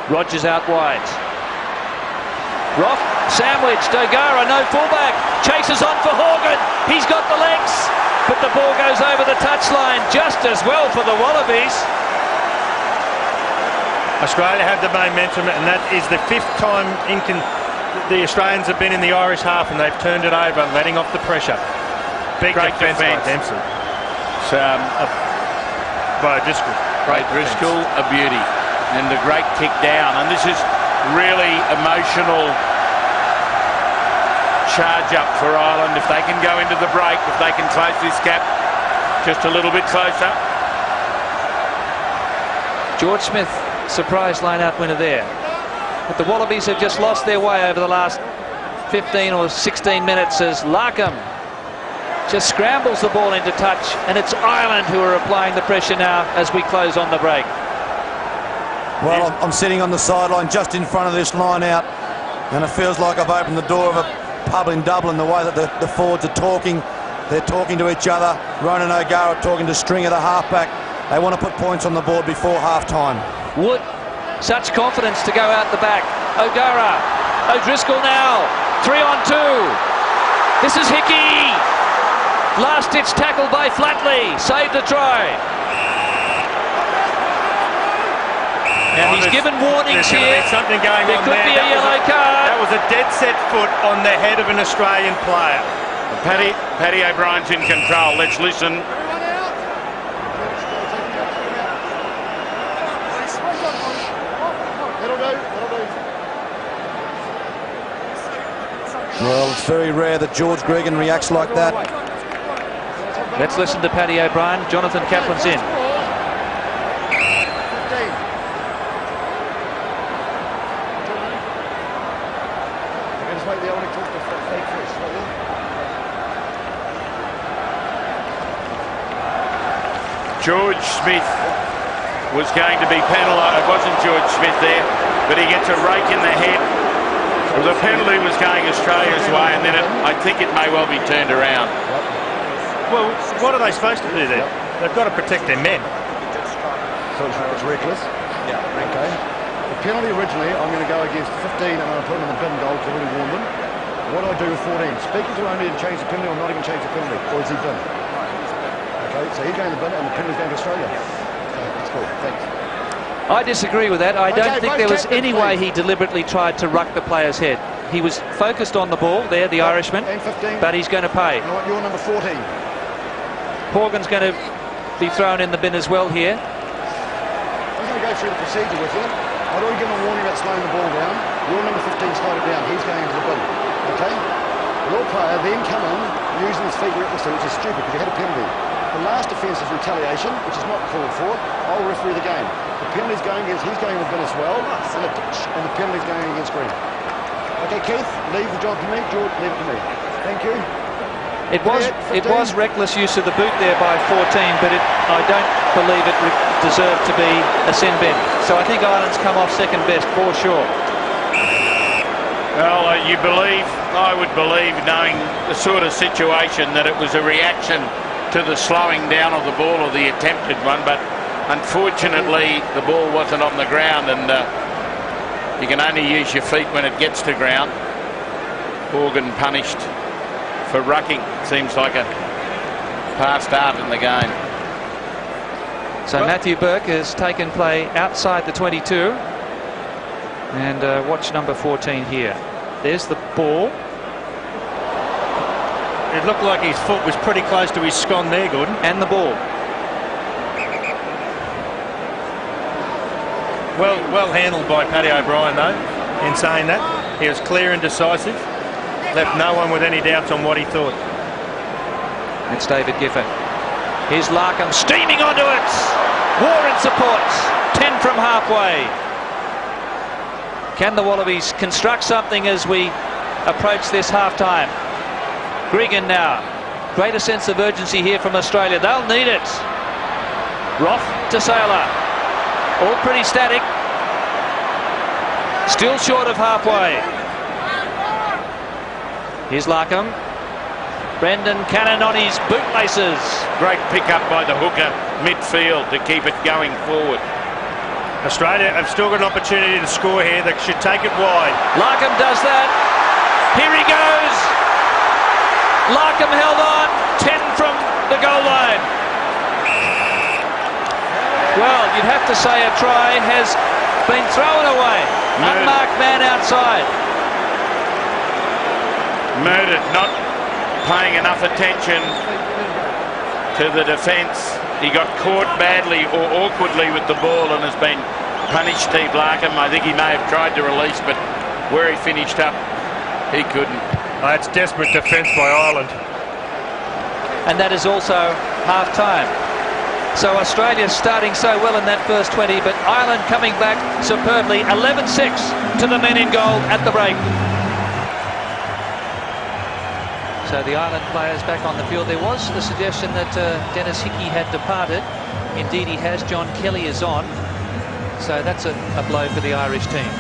[SPEAKER 1] Rogers out wide. Roth sandwiched. O'Gara, no fullback. Chases on for Horgan. He's got the legs, but the ball goes over the touchline just as well for the Wallabies.
[SPEAKER 2] Australia have the momentum, and that is the 5th time the Australians have been in the Irish half, and they've turned it over, letting off the pressure. Big
[SPEAKER 3] Great
[SPEAKER 2] defence by
[SPEAKER 3] defence.
[SPEAKER 2] Dempsey. By Driscoll.
[SPEAKER 3] Great Driscoll, a beauty. And the great kick down. And this is really emotional charge up for Ireland. If they can go into the break, if they can close this gap just a little bit closer.
[SPEAKER 1] George Smith, surprise line-out winner there. But the Wallabies have just lost their way over the last 15 or 16 minutes as Larkham just scrambles the ball into touch, and it's Ireland who are applying the pressure now as we close on the break.
[SPEAKER 4] Well, I'm sitting on the sideline just in front of this line out, and it feels like I've opened the door of a pub in Dublin, the way that the forwards are talking. They're talking to each other. Ronan O'Gara talking to Stringer, the halfback. They want to put points on the board before half-time.
[SPEAKER 1] Wood, such confidence to go out the back. O'Gara, O'Driscoll now, 3-on-2. This is Hickey. Last-ditch tackle by Flatley, saved a try. Now he's given warnings here.
[SPEAKER 2] Something going
[SPEAKER 1] there
[SPEAKER 2] on
[SPEAKER 1] could
[SPEAKER 2] there.
[SPEAKER 1] be a yellow card.
[SPEAKER 2] That was a dead set foot on the head of an Australian player.
[SPEAKER 3] Paddy O'Brien's in control. Let's listen.
[SPEAKER 4] Well, it's very rare that George Gregan reacts like that.
[SPEAKER 1] Let's listen to Paddy O'Brien. Jonathan Kaplan's in.
[SPEAKER 3] George Smith was going to be penalised. It wasn't George Smith there, but he gets a rake in the head. The penalty was going Australia's way, and then I think it may well be turned around.
[SPEAKER 2] Well, what are they supposed to do there? They've got to protect their men.
[SPEAKER 5] So it's reckless? Yeah. Okay. The penalty originally, I'm going to go against 15 and I'm going to put them in the bin goal to really warn them. What do I do with 14? Speaking to Andy and change the penalty or not even change the penalty? Or is he bin? Okay, so he's going to the bin and the penalty's going to Australia. Okay, that's cool. Thanks.
[SPEAKER 1] I disagree with that. I don't think there was any way he deliberately tried to ruck the player's head. He was focused on the ball there, the Irishman,
[SPEAKER 5] and 15,
[SPEAKER 1] but he's going to pay.
[SPEAKER 5] I want your number 14.
[SPEAKER 1] Horgan's going to be thrown in the bin as well here.
[SPEAKER 5] I'm going to go through the procedure with you. I'd already given a warning about slowing the ball down. Your number 15 slowed it down. He's going into the bin. Okay? Your player then come in using his feet recklessly, which is stupid because you had a penalty. The last offence is retaliation, which is not called for. I'll referee the game. The penalty's going against, he's going in the bin as well, and the penalty's going against Green. Okay, Keith, leave the job to me. George, leave it to me. Thank you.
[SPEAKER 1] It was reckless use of the boot there by 14, but I don't believe it deserved to be a sin bin. So I think Ireland's come off second best for sure.
[SPEAKER 3] Well, I would believe, knowing the sort of situation, that it was a reaction to the slowing down of the ball or the attempted one, but unfortunately the ball wasn't on the ground, and you can only use your feet when it gets to ground. Horgan punished for rucking. Seems like a past art in the game.
[SPEAKER 1] So Matthew Burke has taken play outside the 22, and watch number 14 here. There's the ball.
[SPEAKER 2] It looked like his foot was pretty close to his scon there, Gordon.
[SPEAKER 1] And the ball.
[SPEAKER 2] Well handled by Paddy O'Brien, though, in saying that. He was clear and decisive. Left no one with any doubts on what he thought.
[SPEAKER 1] It's David Gifford. Here's Larkham steaming onto it. Warren supports. 10 from halfway. Can the Wallabies construct something as we approach this half-time? Gregan now. Greater sense of urgency here from Australia. They'll need it. Roth to Sailor. All pretty static. Still short of halfway. Here's Larkham. Brendan Cannon on his bootlaces.
[SPEAKER 3] Great pick-up by the hooker midfield to keep it going forward.
[SPEAKER 2] Australia have still got an opportunity to score here. They should take it wide.
[SPEAKER 1] Larkham does that. Here he goes. Larkham held on. 10 from the goal line. Well, you'd have to say a try has been thrown away. Unmarked man outside.
[SPEAKER 3] Murdered, not paying enough attention to the defence. He got caught badly or awkwardly with the ball and has been punished, Steve Larkham. I think he may have tried to release, but where he finished up, he couldn't.
[SPEAKER 2] It's desperate defence by Ireland.
[SPEAKER 1] And that is also half-time. So Australia starting so well in that first 20, but Ireland coming back superbly. 11-6 to the men in goal at the break. So the Ireland players back on the field. There was the suggestion that Dennis Hickey had departed. Indeed he has. John Kelly is on. So that's a blow for the Irish team.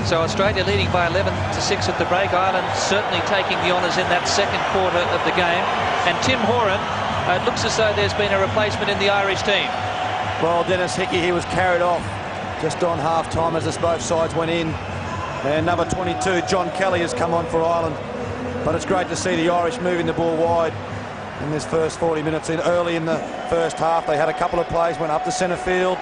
[SPEAKER 1] So Australia leading by 11-6 at the break. Ireland certainly taking the honours in that second quarter of the game. And Tim Horan, it looks as though there's been a replacement in the Irish team.
[SPEAKER 4] Well, Dennis Hickey, he was carried off just on half-time as both sides went in. And number 22, John Kelly, has come on for Ireland. But it's great to see the Irish moving the ball wide in this first 40 minutes. Early in the first half, they had a couple of plays, went up to centre field,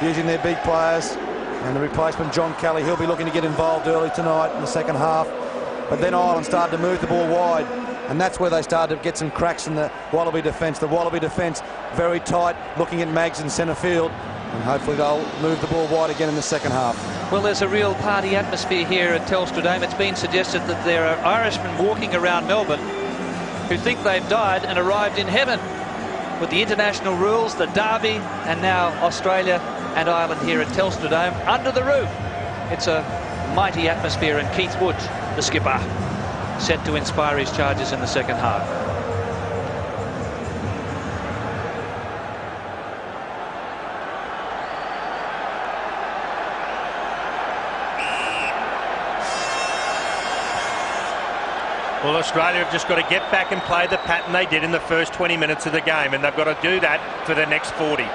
[SPEAKER 4] using their big players. And the replacement, John Kelly, he'll be looking to get involved early tonight in the second half. But then Ireland started to move the ball wide, and that's where they started to get some cracks in the Wallaby defence. The Wallaby defence very tight, looking at Mags in centre field, and hopefully they'll move the ball wide again in the second half.
[SPEAKER 1] Well, there's a real party atmosphere here at Telstra Dome. It's been suggested that there are Irishmen walking around Melbourne who think they've died and arrived in heaven with the international rules, the derby, and now Australia and Ireland here at Telstra Dome under the roof. It's a mighty atmosphere, and Keith Wood, the skipper, set to inspire his charges in the second half.
[SPEAKER 2] Well, Australia have just got to get back and play the pattern they did in the first 20 minutes of the game, and they've got to do that for the next 40.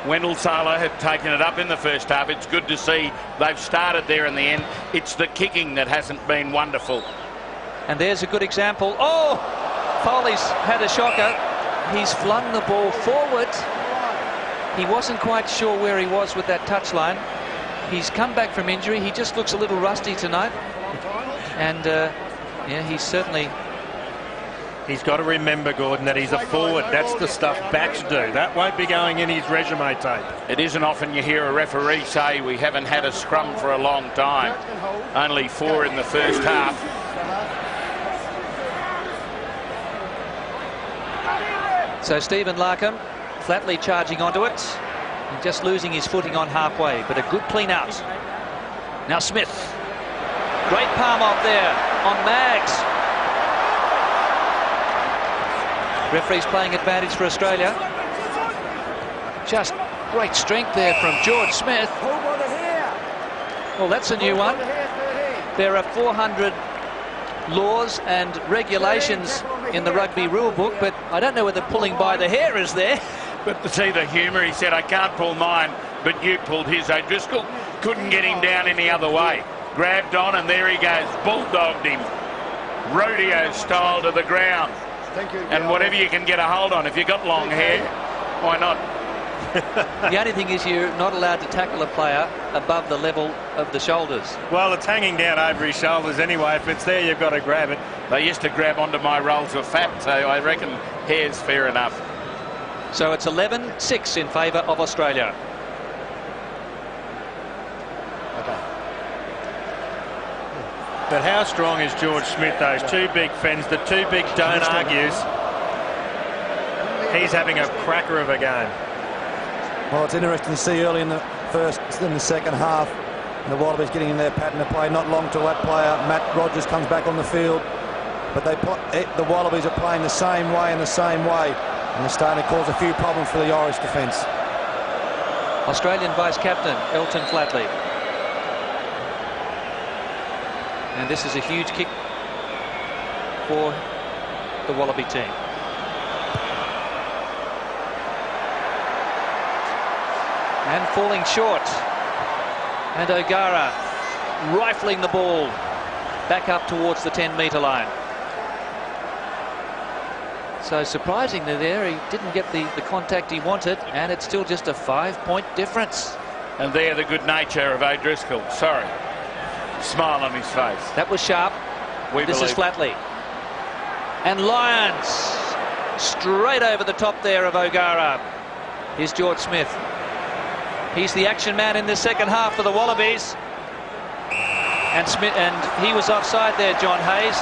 [SPEAKER 3] Wendell Sailor have taken it up in the first half. It's good to see they've started there in the end. It's the kicking that hasn't been wonderful.
[SPEAKER 1] And there's a good example. Oh, Foley's had a shocker. He's flung the ball forward. He wasn't quite sure where he was with that touchline. He's come back from injury. He just looks a little rusty tonight. And yeah, he's certainly...
[SPEAKER 2] He's got to remember, Gordon, that he's a forward. That's the stuff backs do. That won't be going in his resume tape.
[SPEAKER 3] It isn't often you hear a referee say we haven't had a scrum for a long time. Only 4 in the first half.
[SPEAKER 1] So Stephen Larkham flatly charging onto it and just losing his footing on halfway, but a good clean out. Now Smith. Great palm off there on Mags. Referee's playing advantage for Australia. Just great strength there from George Smith. Well, that's a new one. There are 400 laws and regulations in the rugby rule book, but I don't know whether pulling by the hair is there.
[SPEAKER 3] But to see the humour, he said, I can't pull mine, but you pulled his. O'Driscoll couldn't get him down any other way. Grabbed on, and there he goes. Bulldogged him. Rodeo style to the ground.
[SPEAKER 5] Thank you.
[SPEAKER 3] And whatever you can get a hold on. If you've got long hair, why not?
[SPEAKER 1] The only thing is you're not allowed to tackle a player above the level of the shoulders.
[SPEAKER 2] Well, it's hanging down over his shoulders anyway. If it's there, you've got to grab it.
[SPEAKER 3] They used to grab onto my rolls of fat, so I reckon hair's fair enough.
[SPEAKER 1] So it's 11-6 in favour of Australia.
[SPEAKER 2] But how strong is George Smith? Those two big fens, the two big don't argues. He's having a cracker of a game.
[SPEAKER 4] Well, it's interesting to see early in the second half, the Wallabies getting in their pattern of play. Not long till that player, Matt Rogers, comes back on the field. But the Wallabies are playing the same way and the same way. And they're starting to cause a few problems for the Irish defence.
[SPEAKER 1] Australian vice-captain, Elton Flatley. And this is a huge kick for the Wallaby team. And falling short. And O'Gara rifling the ball back up towards the 10-metre line. So surprisingly there, he didn't get the contact he wanted, and it's still just a 5-point difference.
[SPEAKER 3] And there the good nature of O'Driscoll. Sorry. Smile on his face.
[SPEAKER 1] That was sharp. This is Flatley. And Lyons straight over the top there of O'Gara. Here's George Smith. He's the action man in the second half for the Wallabies. And he was offside there, John Hayes.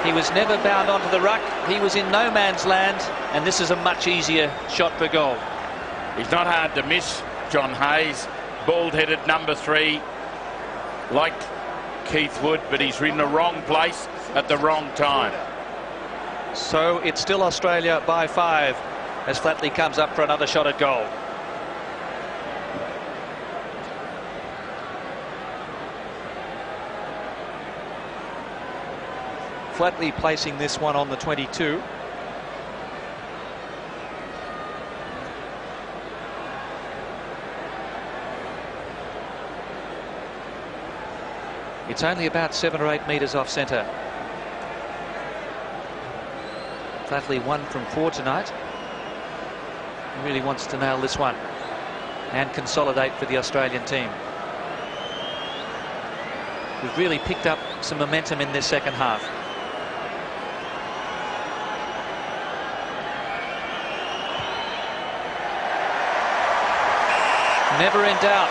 [SPEAKER 1] He was never bound onto the ruck. He was in no man's land, and this is a much easier shot for goal.
[SPEAKER 3] He's not hard to miss, John Hayes. Bald-headed number 3, like Keith Wood, but he's in the wrong place at the wrong time.
[SPEAKER 1] So it's still Australia by 5 as Flatley comes up for another shot at goal. Flatley placing this one on the 22. It's only about 7 or 8 metres off centre. Flatley 1 from 4 tonight. He really wants to nail this one and consolidate for the Australian team. We've really picked up some momentum in this second half. Never in doubt.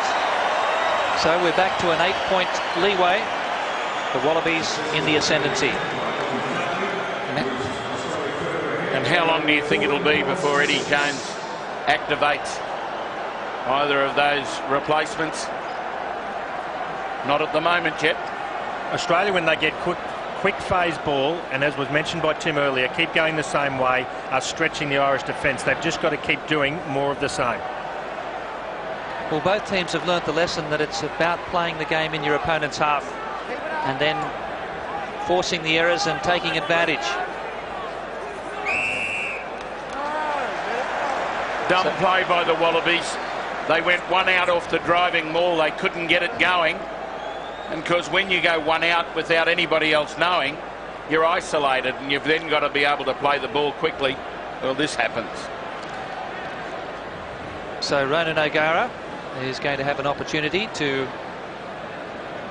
[SPEAKER 1] So we're back to an 8-point leeway. The Wallabies in the ascendancy.
[SPEAKER 3] And how long do you think it'll be before Eddie Jones activates either of those replacements? Not at the moment yet.
[SPEAKER 2] Australia, when they get quick phase ball, and as was mentioned by Tim earlier, keep going the same way, are stretching the Irish defence. They've just got to keep doing more of the same.
[SPEAKER 1] Well, both teams have learnt the lesson that it's about playing the game in your opponent's half and then forcing the errors and taking advantage.
[SPEAKER 3] Dumb play by the Wallabies. They went 1 out off the driving maul. They couldn't get it going. And because when you go 1 out without anybody else knowing, you're isolated, and you've then got to be able to play the ball quickly. Well, this happens.
[SPEAKER 1] So Ronan O'Gara is going to have an opportunity to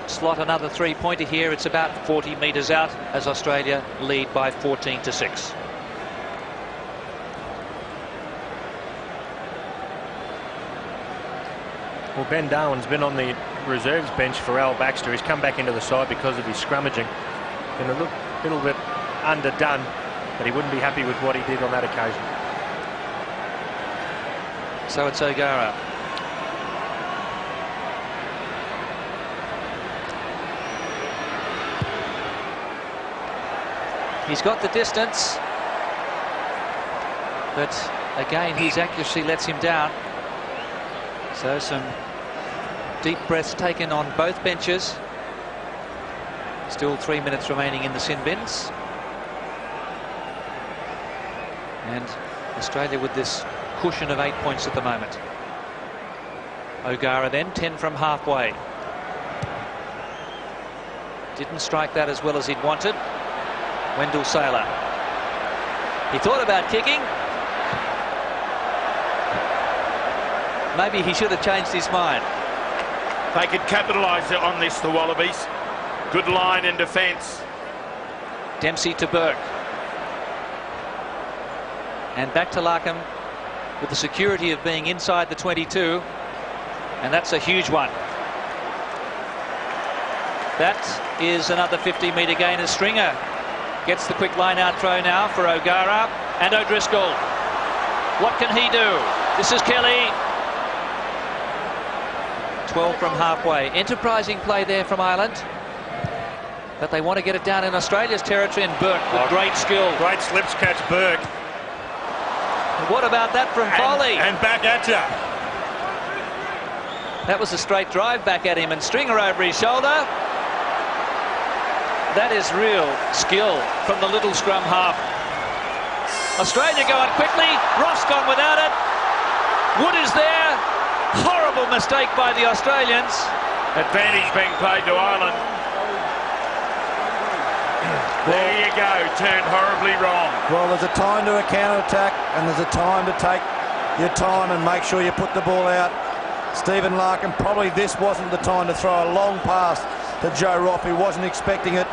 [SPEAKER 1] slot another 3-pointer here. It's about 40 metres out as Australia lead by 14-6.
[SPEAKER 2] Well, Ben Darwin's been on the reserves bench for Al Baxter. He's come back into the side because of his scrummaging. Been a little bit underdone, but he wouldn't be happy with what he did on that occasion.
[SPEAKER 1] So it's O'Gara. He's got the distance, but again his accuracy lets him down. So some deep breaths taken on both benches. Still 3 minutes remaining in the sin bins. And Australia with this cushion of 8 points at the moment. O'Gara then 10 from halfway. Didn't strike that as well as he'd wanted. Wendell Saylor. He thought about kicking. Maybe he should have changed his mind.
[SPEAKER 3] They could capitalise on this, the Wallabies. Good line in defence.
[SPEAKER 1] Dempsey to Burke. And back to Larkham with the security of being inside the 22. And that's a huge one. That is another 50-metre gain as Stringer gets the quick line-out throw now for O'Gara and O'Driscoll. What can he do? This is Kelly. 12 from halfway. Enterprising play there from Ireland. But they want to get it down in Australia's territory, and Burke with great skill.
[SPEAKER 2] Great slips catch, Burke.
[SPEAKER 1] And what about that from Foley?
[SPEAKER 2] And back at you.
[SPEAKER 1] That was a straight drive back at him, and Stringer over his shoulder. That is real skill from the little scrum half. Australia going quickly. Ross gone without it. Wood is there. Horrible mistake by the Australians.
[SPEAKER 3] Advantage being played to Ireland. There you go, turned horribly wrong.
[SPEAKER 4] Well, there's a time to a counter-attack and there's a time to take your time and make sure you put the ball out. Stephen Larkham, probably this wasn't the time to throw a long pass to Joe Roff, who wasn't expecting it.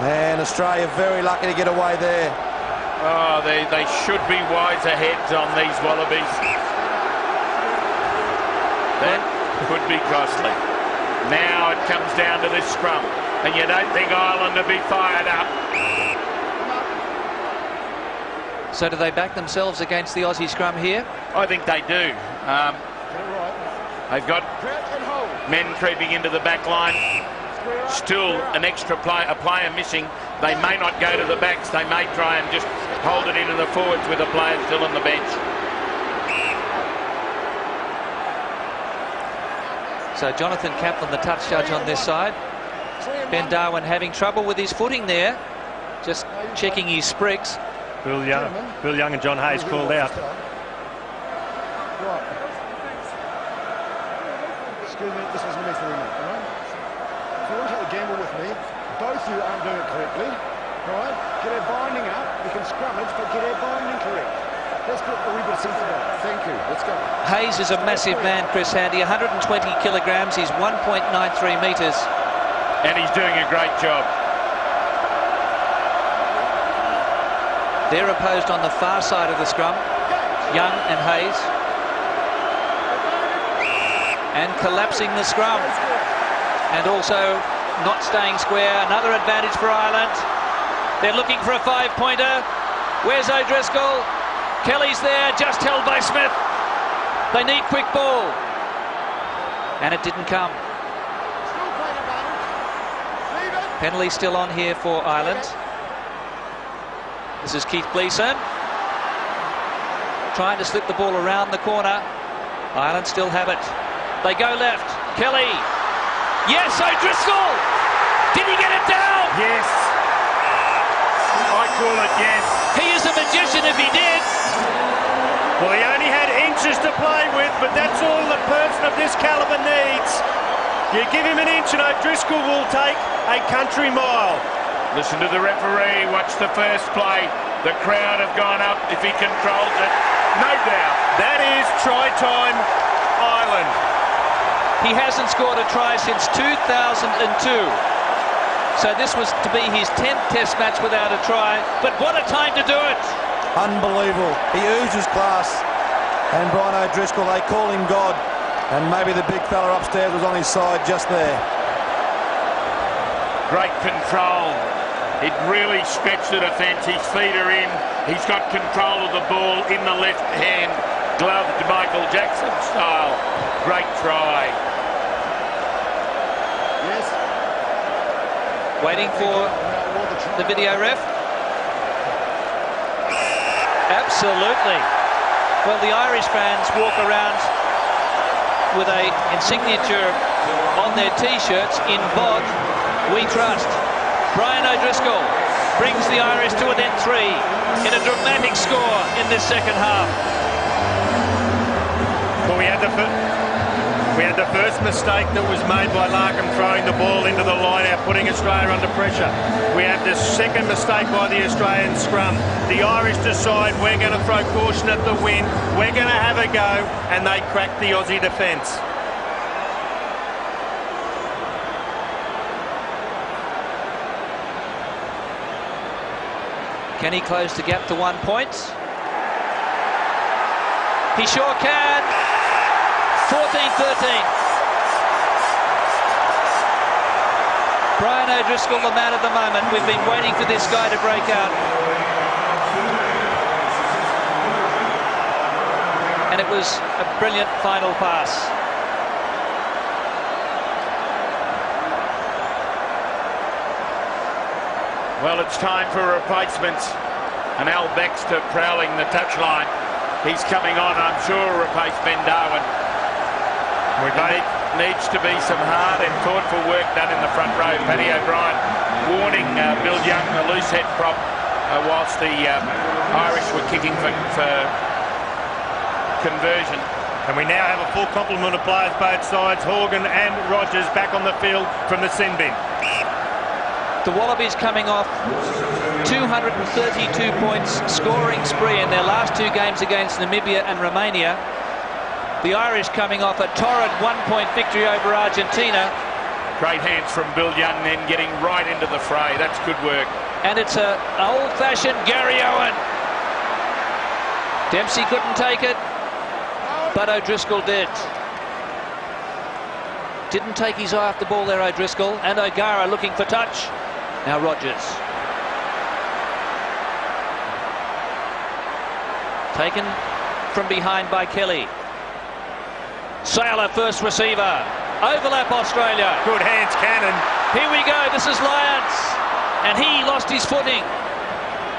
[SPEAKER 4] And Australia very lucky to get away there.
[SPEAKER 3] Oh, they should be wiser heads on these Wallabies. That could be costly. Now it comes down to this scrum, and you don't think Ireland will be fired up.
[SPEAKER 1] So do they back themselves against the Aussie scrum here?
[SPEAKER 3] I think they do. They've got men creeping into the back line. Still an extra player, a player missing. They may not go to the backs. They may try and just hold it into the forwards with a player still on the bench.
[SPEAKER 1] So Jonathan Kaplan, the touch judge on this side. Ben Darwin having trouble with his footing there. Just checking his sprigs.
[SPEAKER 2] Bill Young and John Hayes called out.
[SPEAKER 5] Right. Excuse me, this was me for a minute, all right? If you want to take a gamble with me, both of you aren't doing it correctly, all right? Get our binding up, we can scrummage, but get our binding correct. Let's put a wee bit of sense of that. Thank you, let's go.
[SPEAKER 1] Hayes is a massive man, Chris Handy, 120 kilograms, he's 1.93 metres.
[SPEAKER 3] And he's doing a great job.
[SPEAKER 1] They're opposed on the far side of the scrum, Young and Hayes. And collapsing the scrum. And also not staying square. Another advantage for Ireland. They're looking for a 5-pointer. Where's O'Driscoll? Kelly's there, just held by Smith. They need quick ball. And it didn't come. Penalty still on here for Ireland. This is Keith Gleeson. Trying to slip the ball around the corner. Ireland still have it. They go left. Kelly. Yes, O'Driscoll. Did he get it down?
[SPEAKER 2] Yes. I call it yes.
[SPEAKER 1] He is a magician if he did.
[SPEAKER 2] Well, he only had inches to play with, but that's all the person of this calibre needs. You give him an inch and O'Driscoll will take a country mile.
[SPEAKER 3] Listen to the referee, watch the first play. The crowd have gone up if he controls it. No doubt.
[SPEAKER 2] That is try time, Ireland.
[SPEAKER 1] He hasn't scored a try since 2002. So this was to be his 10th test match without a try. But what a time to do it.
[SPEAKER 4] Unbelievable. He oozes class. And Brian O'Driscoll, they call him God. And maybe the big fella upstairs was on his side just there.
[SPEAKER 3] Great control. It really stretched the defence. His feet are in. He's got control of the ball in the left hand, gloved Michael Jackson style. Great try.
[SPEAKER 5] Yes.
[SPEAKER 1] Waiting for the video ref. Absolutely. Well, the Irish fans walk around with a insignature on their T-shirts in bod. We trust. Brian O'Driscoll brings the Irish to a net 3 in a dramatic score in this second half.
[SPEAKER 2] Well, we had the first mistake that was made by Larkham throwing the ball into the line out, putting Australia under pressure. We have the second mistake by the Australian scrum. The Irish decide we're going to throw caution at the wind, we're going to have a go, and they crack the Aussie defence.
[SPEAKER 1] Can he close the gap to 1 point? He sure can. 14-13. Brian O'Driscoll, the man of the moment. We've been waiting for this guy to break out. And it was a brilliant final pass.
[SPEAKER 3] Well, it's time for replacements. And Al Baxter prowling the touchline. He's coming on, I'm sure, to replace Ben Darwin. There needs to be some hard and thoughtful work done in the front row. Paddy O'Brien warning Bill Young, the loose head prop, whilst the Irish were kicking for conversion.
[SPEAKER 2] And we now have a full complement of players both sides. Horgan and Rogers back on the field from the sin bin.
[SPEAKER 1] The Wallabies coming off 232 points scoring spree in their last 2 games against Namibia and Romania. The Irish coming off a torrid 1-point victory over Argentina.
[SPEAKER 3] Great hands from Bill Young then getting right into the fray. That's good work.
[SPEAKER 1] And it's an old-fashioned Gary Owen. Dempsey couldn't take it, but O'Driscoll did. Didn't take his eye off the ball there, O'Driscoll. And O'Gara looking for touch. Now Rogers. Taken from behind by Kelly. Sailor, first receiver. Overlap Australia.
[SPEAKER 2] Good hands, Cannon.
[SPEAKER 1] Here we go. This is Lyons. And he lost his footing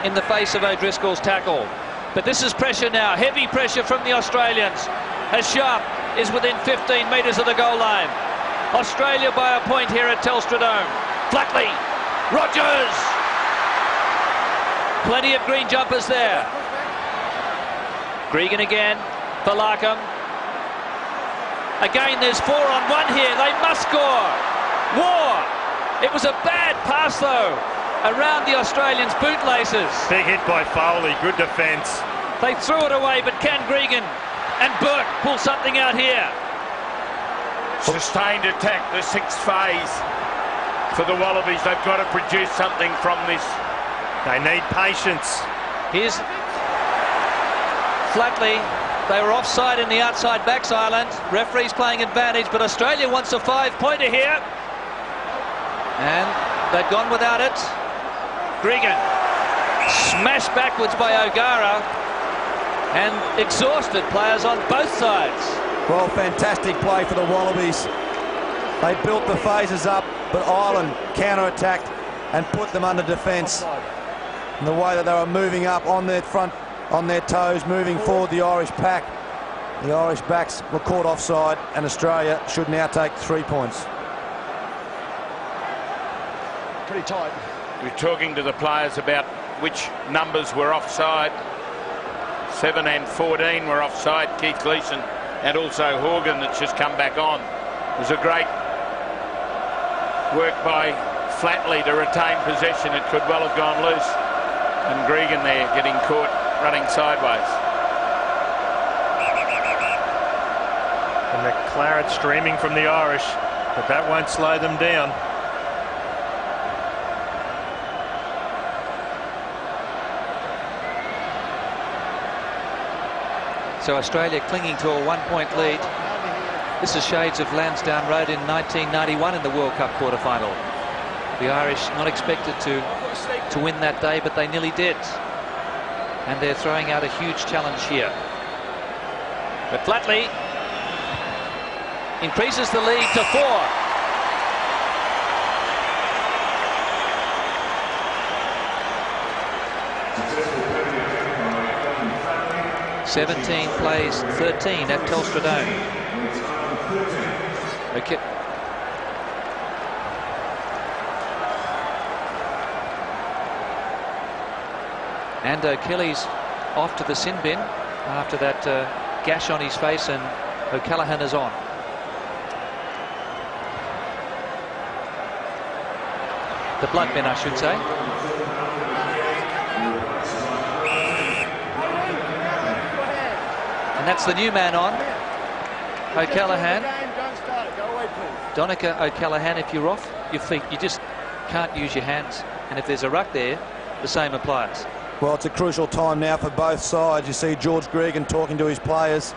[SPEAKER 1] in the face of O'Driscoll's tackle. But this is pressure now. Heavy pressure from the Australians. As Sharp is within 15 metres of the goal line. Australia by a point here at Telstra Dome. Flatley. Rogers. Plenty of green jumpers there. Gregan again for Larkham. Again, there's 4 on 1 here. They must score. War. It was a bad pass, though, around the Australians' bootlaces.
[SPEAKER 2] Big hit by Foley. Good defence.
[SPEAKER 1] They threw it away, but can Gregan and Burke pull something out here?
[SPEAKER 3] Sustained attack, the 6th phase for the Wallabies. They've got to produce something from this.
[SPEAKER 2] They need patience.
[SPEAKER 1] Here's Flatley. They were offside in the outside backs island. Referee's playing advantage, but Australia wants a 5-pointer here. And they've gone without it. Gregan smashed backwards by O'Gara. And exhausted players on both sides.
[SPEAKER 4] Well, fantastic play for the Wallabies. They built the phases up, but Ireland counter-attacked and put them under defence. And the way that they were moving up on their front, on their toes, moving forward the Irish pack. The Irish backs were caught offside, and Australia should now take 3 points.
[SPEAKER 5] Pretty tight.
[SPEAKER 3] We're talking to the players about which numbers were offside. 7 and 14 were offside. Keith Gleeson and also Horgan that's just come back on. It was a great work by Flatley to retain possession. It could well have gone loose. And Gregan there getting caught running sideways.
[SPEAKER 2] And the claret streaming from the Irish, but that won't slow them down.
[SPEAKER 1] So Australia clinging to a 1-point lead. This is shades of Lansdowne Road in 1991 in the World Cup quarter-final. The Irish not expected to win that day, but they nearly did. And they're throwing out a huge challenge here. But Flatley increases the lead to 4. 17 plays 13 at Telstra Dome. Okay. And O'Kelly's off to the sin bin after that gash on his face, and O'Callaghan is on. The blood bin, I should say. And that's the new man on, O'Callaghan. Donica O'Callaghan, if you're off your feet, you just can't use your hands. And if there's a ruck there, the same applies.
[SPEAKER 4] Well, it's a crucial time now for both sides. You see George Gregan talking to his players,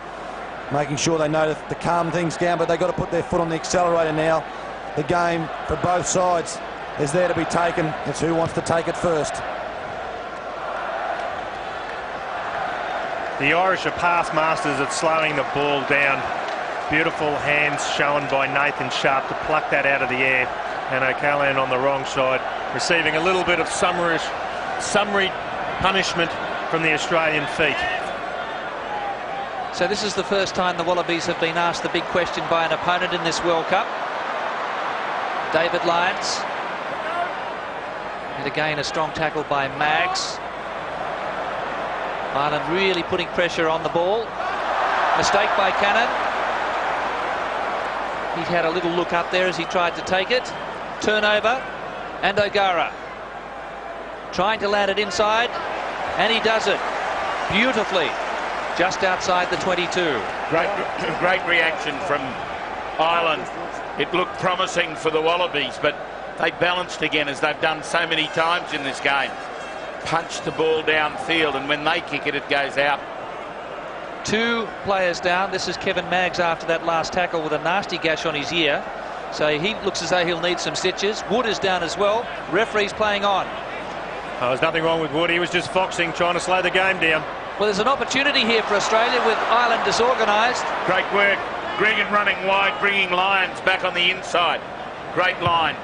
[SPEAKER 4] making sure they know to calm things down, but they've got to put their foot on the accelerator now. The game for both sides is there to be taken. It's who wants to take it first.
[SPEAKER 2] The Irish are past masters at slowing the ball down. Beautiful hands shown by Nathan Sharp to pluck that out of the air. And O'Callaghan on the wrong side, receiving a little bit of summary punishment from the Australian feet.
[SPEAKER 1] So this is the first time the Wallabies have been asked the big question by an opponent in this World Cup. David Lyons. And again a strong tackle by Maggs. Ireland really putting pressure on the ball. Mistake by Cannon. He had a little look up there as he tried to take it. Turnover. And O'Gara trying to land it inside, and he does it beautifully, just outside the 22.
[SPEAKER 3] Great reaction from Ireland. It looked promising for the Wallabies, but they balanced again, as they've done so many times in this game. Punched the ball downfield, and when they kick it, it goes out.
[SPEAKER 1] 2 players down. This is Kevin Maggs after that last tackle with a nasty gash on his ear. So he looks as though he'll need some stitches. Wood is down as well. Referee's playing on.
[SPEAKER 2] Oh, there's nothing wrong with Wood. He was just foxing, trying to slow the game down.
[SPEAKER 1] Well, there's an opportunity here for Australia with Ireland disorganised.
[SPEAKER 3] Great work. Gregan running wide, bringing Lyons back on the inside. Great line.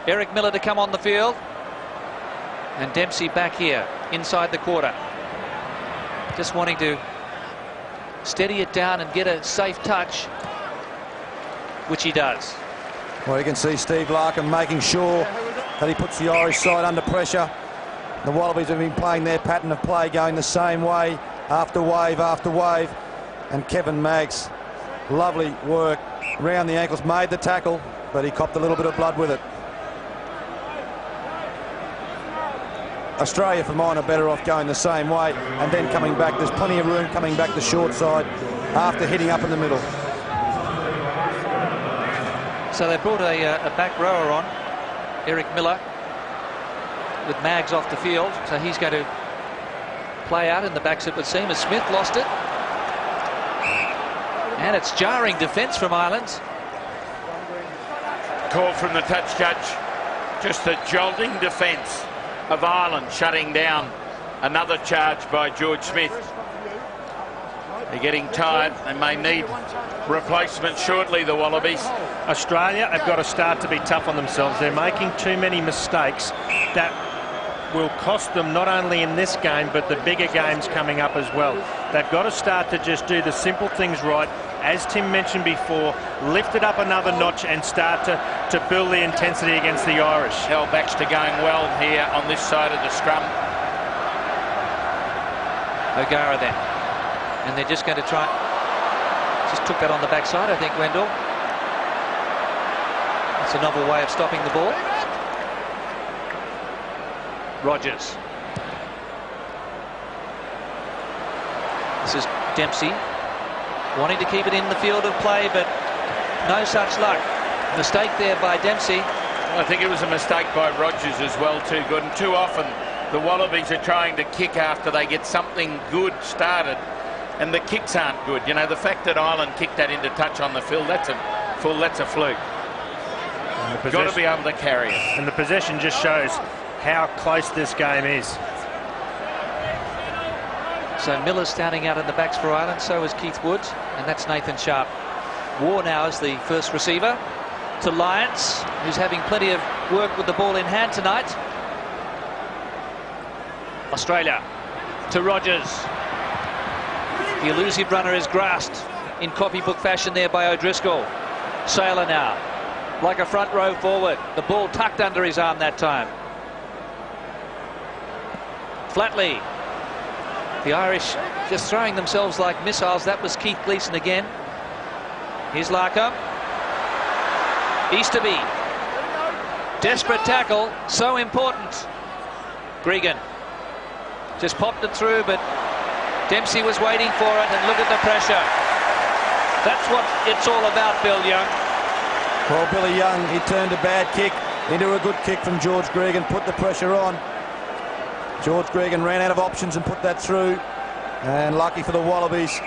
[SPEAKER 1] Eric Miller to come on the field. And Dempsey back here, inside the quarter. Just wanting to steady it down and get a safe touch, which he does.
[SPEAKER 4] Well, you can see Steve Larkham making sure that he puts the Irish side under pressure. The Wallabies have been playing their pattern of play, going the same way, after wave after wave. And Kevin Maggs, lovely work round the ankles, made the tackle, but he copped a little bit of blood with it. Australia, for mine, are better off going the same way and then coming back. There's plenty of room coming back the short side after hitting up in the middle.
[SPEAKER 1] So they brought a back rower on, Eric Miller, with Maggs off the field. So he's going to play out in the backs, it would seem, as Smith lost it. And it's jarring defence from Ireland.
[SPEAKER 3] Call from the touch judge. Just a jolting defence of Ireland, shutting down another charge by George Smith. They're getting tired. They may need replacements shortly, the Wallabies.
[SPEAKER 2] Australia have got to start to be tough on themselves. They're making too many mistakes that will cost them not only in this game but the bigger games coming up as well. They've got to start to just do the simple things right. As Tim mentioned before, lift it up another notch and start to build the intensity against the Irish.
[SPEAKER 3] Hellbacks to going well here on this side of the scrum.
[SPEAKER 1] O'Gara then. And they're just going to try. Just took that on the backside, I think, Wendell. It's a novel way of stopping the ball. Rogers. This is Dempsey, wanting to keep it in the field of play, but no such luck. Mistake there by Dempsey.
[SPEAKER 3] I think it was a mistake by Rogers as well, too good. And too often the Wallabies are trying to kick after they get something good started, and the kicks aren't good. You know, the fact that Ireland kicked that into touch on the field, that's a fluke. Got to be able to carry it.
[SPEAKER 2] And the possession just shows how close this game is.
[SPEAKER 1] So Miller's standing out in the backs for Ireland, so is Keith Wood, and that's Nathan Sharp. War now is the first receiver to Lyons, who's having plenty of work with the ball in hand tonight. Australia to Rogers. The elusive runner is grasped in copybook fashion there by O'Driscoll. Sailor now, like a front row forward. The ball tucked under his arm that time. Flatley. The Irish just throwing themselves like missiles. That was Keith Gleeson again. Here's Larkham. Easterby. Desperate tackle, so important. Gregan just popped it through, but Dempsey was waiting for it, and look at the pressure. That's what it's all about, Bill Young.
[SPEAKER 4] Well, Billy Young, he turned a bad kick into a good kick from George Gregan, put the pressure on. George Gregan ran out of options and put that through, and lucky for the Wallabies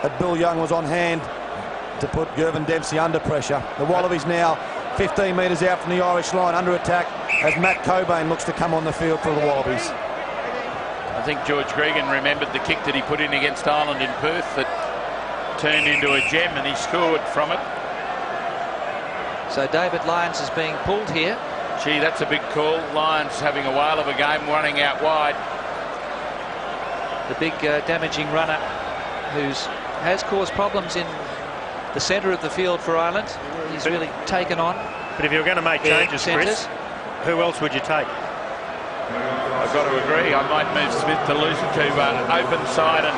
[SPEAKER 4] that Bill Young was on hand to put Gervin Dempsey under pressure. The Wallabies now 15 metres out from the Irish line, under attack, as Matt Cobain looks to come on the field for the Wallabies.
[SPEAKER 3] I think George Gregan remembered the kick that he put in against Ireland in Perth that turned into a gem, and he scored from it.
[SPEAKER 1] So David Lyons is being pulled here.
[SPEAKER 3] Gee, that's a big call. Lyons having a whale of a game, running out wide.
[SPEAKER 1] The big damaging runner has caused problems in the centre of the field for Ireland. He's really taken on.
[SPEAKER 2] But if you're going to make changes, Chris, who else would you take?
[SPEAKER 3] I've got to agree. I might move Smith to lose it to open side and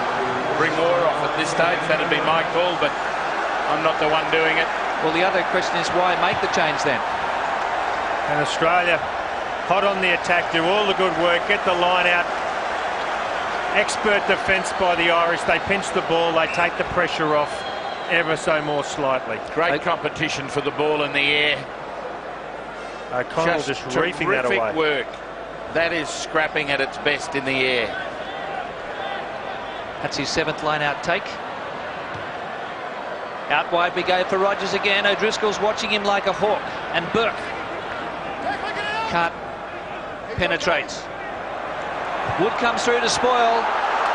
[SPEAKER 3] bring Moore off at this stage. That'd be my call, but I'm not the one doing it.
[SPEAKER 1] Well, the other question is, why make the change then?
[SPEAKER 2] And Australia hot on the attack, do all the good work, get the line out. Expert defence by the Irish. They pinch the ball, they take the pressure off ever so more slightly.
[SPEAKER 3] Great competition for the ball in the air.
[SPEAKER 2] O'Connell just reefing that away.
[SPEAKER 3] Terrific work. That is scrapping at its best in the air.
[SPEAKER 1] That's his 7th line-out take. Out wide we go for Rogers again. O'Driscoll's watching him like a hawk. And Burke can't penetrate. Wood comes through to spoil.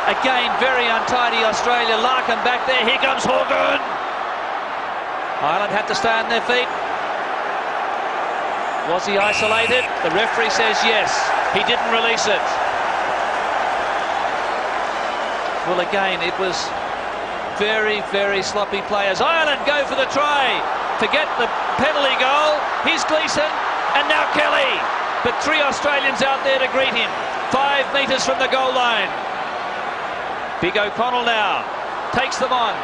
[SPEAKER 1] Again, very untidy Australia. Larkham back there. Here comes Horgan. Ireland had to stay on their feet. Was he isolated? The referee says yes. He didn't release it. Well, again, it was very, very sloppy players. Ireland go for the try to get the penalty goal. Here's Gleeson and now Kelly. But 3 Australians out there to greet him. 5 metres from the goal line. Big O'Connell now takes them on.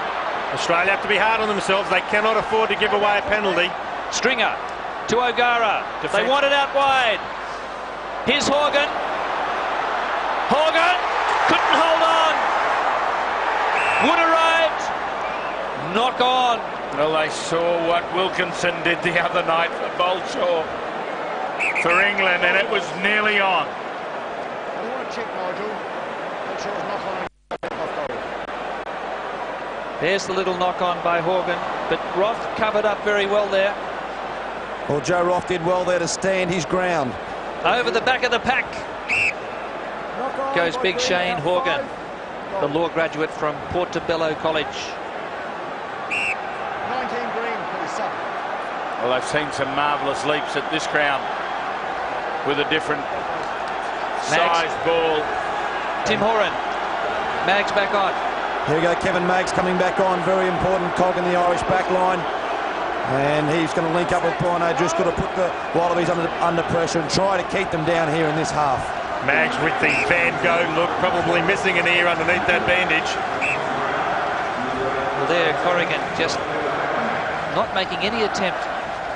[SPEAKER 2] Australia have to be hard on themselves. They cannot afford to give away a penalty.
[SPEAKER 1] Stringer to O'Gara. They want it out wide. Here's Horgan. Horgan couldn't hold on. Wood arrived. Knock on.
[SPEAKER 3] Well, they saw what Wilkinson did the other night for Bolshaw for England, and it was nearly on.
[SPEAKER 5] I want to check, Nigel. Make sure it's knock on.
[SPEAKER 1] There's the little knock on by Horgan, but Roth covered up very well there.
[SPEAKER 4] Well, Joe Roth did well there to stand his ground.
[SPEAKER 1] Over the back of the pack goes big Shane Horgan, the law graduate from Portobello College.
[SPEAKER 5] 19 green for his son.
[SPEAKER 3] Well, I've seen some marvellous leaps at this ground with a different size ball.
[SPEAKER 1] Tim Horan. Maggs back on.
[SPEAKER 4] Here we go, Kevin Maggs coming back on. Very important cog in the Irish back line. And he's going to link up with Brian O'Driscoll to put the Wallabies under pressure and try to keep them down here in this half.
[SPEAKER 2] Maggs with the Van Gogh look, probably missing an ear underneath that bandage.
[SPEAKER 1] Well, there, Corrigan just not making any attempt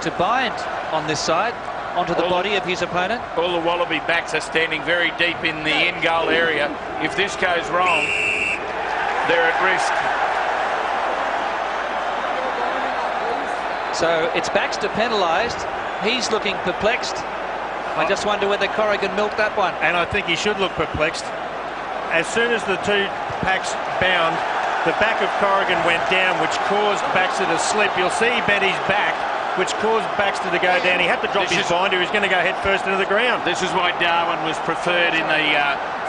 [SPEAKER 1] to bind on this side onto the body of his opponent.
[SPEAKER 3] All the Wallaby backs are standing very deep in the in-goal area. If this goes wrong, they're at risk.
[SPEAKER 1] So it's Baxter penalised. He's looking perplexed. I just wonder whether Corrigan milked that one.
[SPEAKER 2] And I think he should look perplexed. As soon as the 2 packs bound, the back of Corrigan went down, which caused Baxter to slip. You'll see he bent his back, which caused Baxter to go down. He had to drop his binder. He was going to go head first into the ground.
[SPEAKER 3] This is why Darwin was preferred in the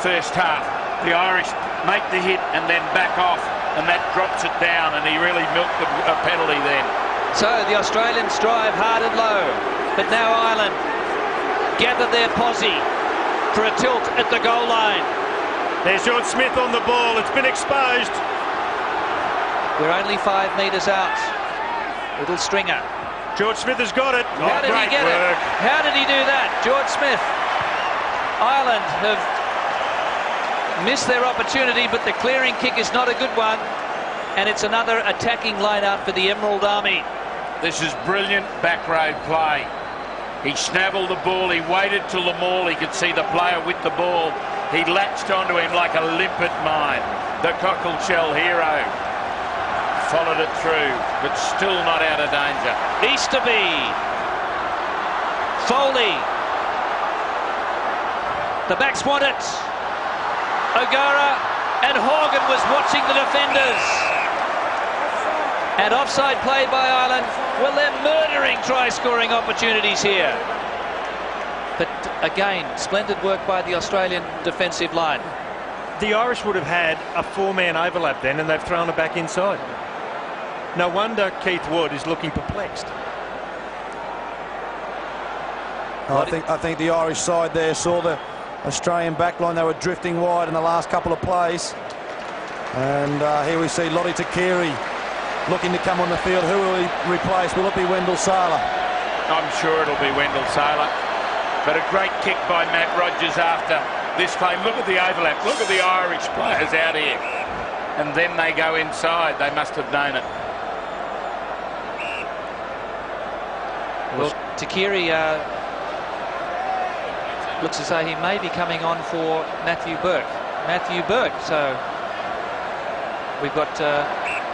[SPEAKER 3] first half. The Irish make the hit and then back off, and that drops it down, and he really milked a penalty then.
[SPEAKER 1] So the Australians drive hard and low, but now Ireland gather their posse for a tilt at the goal line.
[SPEAKER 2] There's George Smith on the ball. It's been exposed.
[SPEAKER 1] We're only 5 metres out. Little Stringer.
[SPEAKER 2] George Smith has got it.
[SPEAKER 1] How did he get it? How did he do that? George Smith. Ireland have missed their opportunity, but the clearing kick is not a good one. And it's another attacking line-out for the Emerald Army.
[SPEAKER 3] This is brilliant back row play. He snavelled the ball. He waited till the maul. He could see the player with the ball. He latched onto him like a limpet mine. The cockle shell hero followed it through, but still not out of danger.
[SPEAKER 1] Easterby. Foley. The backs want it. O'Gara and Horgan was watching the defenders. And offside play by Ireland. Well, they're murdering try-scoring opportunities here. But again, splendid work by the Australian defensive line.
[SPEAKER 2] The Irish would have had a 4-man overlap then, and they've thrown it back inside. No wonder Keith Wood is looking perplexed.
[SPEAKER 4] I think the Irish side there saw the Australian backline. They were drifting wide in the last couple of plays. And here we see Lottie Takiri looking to come on the field. Who will he replace? Will it be Wendell Saylor?
[SPEAKER 3] I'm sure it'll be Wendell Saylor. But a great kick by Matt Rogers after this claim. Look at the overlap. Look at the Irish players out here. And then they go inside. They must have known it.
[SPEAKER 1] Well, Takiri Looks as though he may be coming on for Matthew Burke. So we've got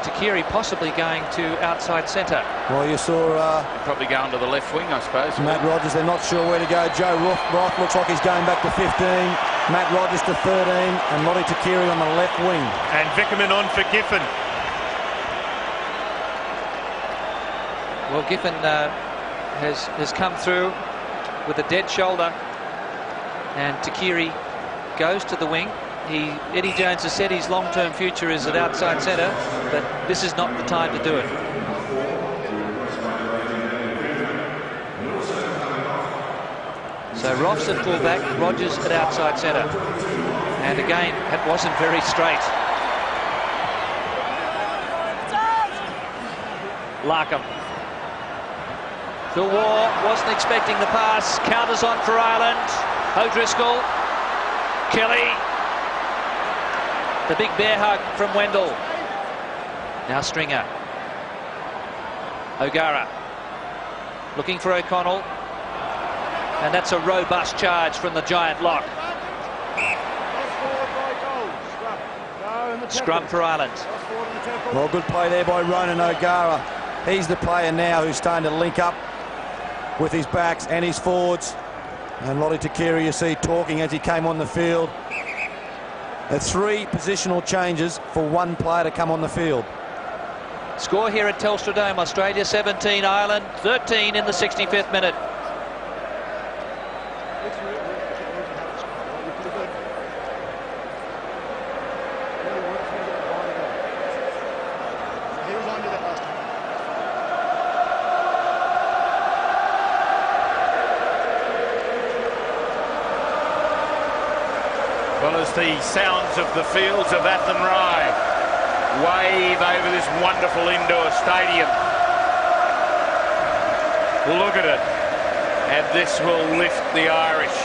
[SPEAKER 1] Takiri possibly going to outside centre.
[SPEAKER 4] Well, you saw
[SPEAKER 3] Probably going to the left wing, I suppose.
[SPEAKER 4] Matt Rogers. They're not sure where to go. Joe Roth looks like he's going back to 15. Matt Rogers to 13, and Lottie Takiri on the left wing.
[SPEAKER 2] And Vickerman on for Giffen.
[SPEAKER 1] Well, Giffen has come through with a dead shoulder, and Takiri goes to the wing. Eddie Jones has said his long-term future is at outside centre, but this is not the time to do it. So Roth's at fullback, Rogers at outside centre. And again, it wasn't very straight. Larkham. Phil Waugh wasn't expecting the pass. Counters on for Ireland. O'Driscoll. Kelly. The big bear hug from Wendell. Now Stringer. O'Gara. Looking for O'Connell. And that's a robust charge from the giant lock. Scrum for Ireland.
[SPEAKER 4] Well, good play there by Ronan O'Gara. He's the player now who's starting to link up with his backs and his forwards. And Lottie Takiri, you see, talking as he came on the field. There are 3 positional changes for 1 player to come on the field.
[SPEAKER 1] Score here at Telstra Dome. Australia 17, Ireland 13 in the 65th minute.
[SPEAKER 3] Well, as the sounds of the fields of Athenry wave over this wonderful indoor stadium. Look at it. And this will lift the Irish.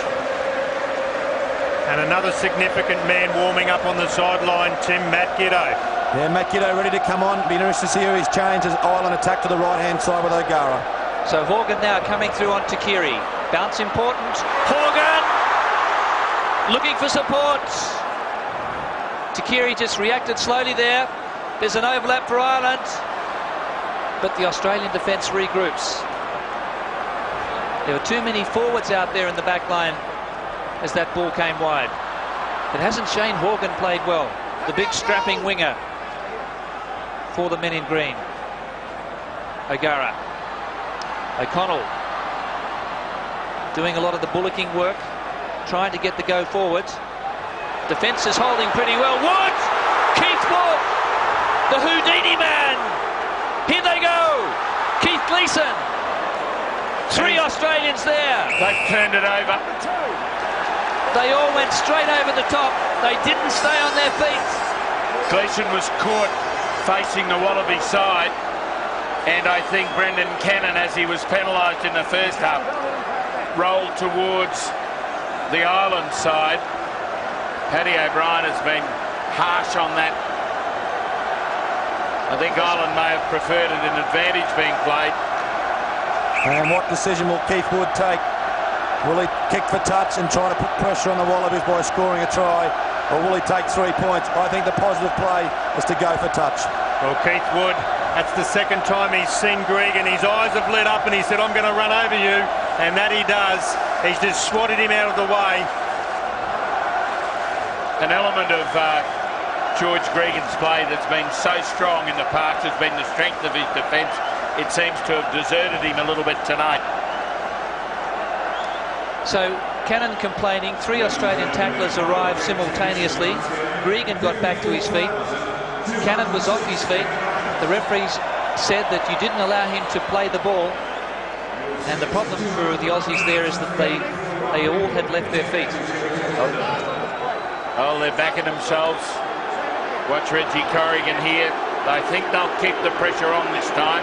[SPEAKER 2] And another significant man warming up on the sideline, Tim, Matt Giddo.
[SPEAKER 4] Yeah, Matt Giddo ready to come on. Be interested to see who he's changed as Ireland attack to the right-hand side with O'Gara.
[SPEAKER 1] So Horgan now coming through on Takiri. Bounce important. Horgan! Looking for support. Takiri just reacted slowly there. There's an overlap for Ireland, but the Australian defence regroups. There were too many forwards out there in the back line as that ball came wide. But hasn't Shane Horgan played well? The big strapping winger for the men in green. O'Gara. O'Connell doing a lot of the bullocking work, trying to get the go forward. Defence is holding pretty well. Wood! Keith Wood! The Houdini man! Here they go! Keith Gleeson! 3 Australians there.
[SPEAKER 3] They've turned it over.
[SPEAKER 1] They all went straight over the top. They didn't stay on their feet.
[SPEAKER 3] Gleeson was caught facing the Wallaby side, and I think Brendan Cannon, as he was penalised in the first half, rolled towards the Ireland side. Paddy O'Brien has been harsh on that. I think Ireland may have preferred an advantage being played.
[SPEAKER 4] And what decision will Keith Wood take? Will he kick for touch and try to put pressure on the Wallabies by scoring a try, or will he take 3 points? I think the positive play is to go for touch.
[SPEAKER 2] Well, Keith Wood, that's the second time he's seen Greg, and his eyes have lit up and he said, I'm going to run over you. And that he does. He's just swatted him out of the way.
[SPEAKER 3] An element of George Gregan's play that's been so strong in the past has been the strength of his defence. It seems to have deserted him a little bit tonight.
[SPEAKER 1] So Cannon complaining. 3 Australian tacklers arrived simultaneously. Gregan got back to his feet. Cannon was off his feet. The referees said that you didn't allow him to play the ball. And the problem for the Aussies there is that they all had left their feet.
[SPEAKER 3] Oh, they're backing themselves. Watch Reggie Corrigan here. I think they'll keep the pressure on this time.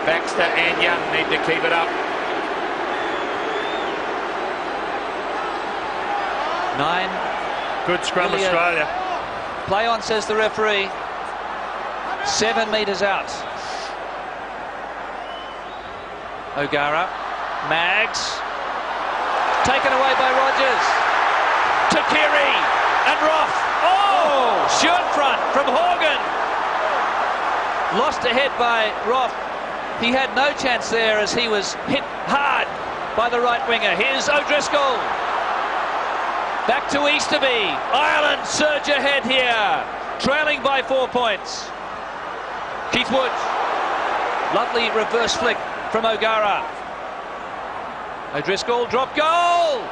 [SPEAKER 3] Baxter and Young need to keep it up.
[SPEAKER 1] 9.
[SPEAKER 2] Good scrum,
[SPEAKER 1] William.
[SPEAKER 2] Australia.
[SPEAKER 1] Play on, says the referee. 7 metres out. O'Gara. Mags. Taken away by Rogers. Takiri and Roth. Oh! Short front from Horgan. Lost ahead by Roth. He had no chance there as he was hit hard by the right winger. Here's O'Driscoll. Back to Easterby. Ireland surge ahead here. Trailing by 4 points. Keith Wood. Lovely reverse flick from O'Gara. O'Driscoll, drop goal!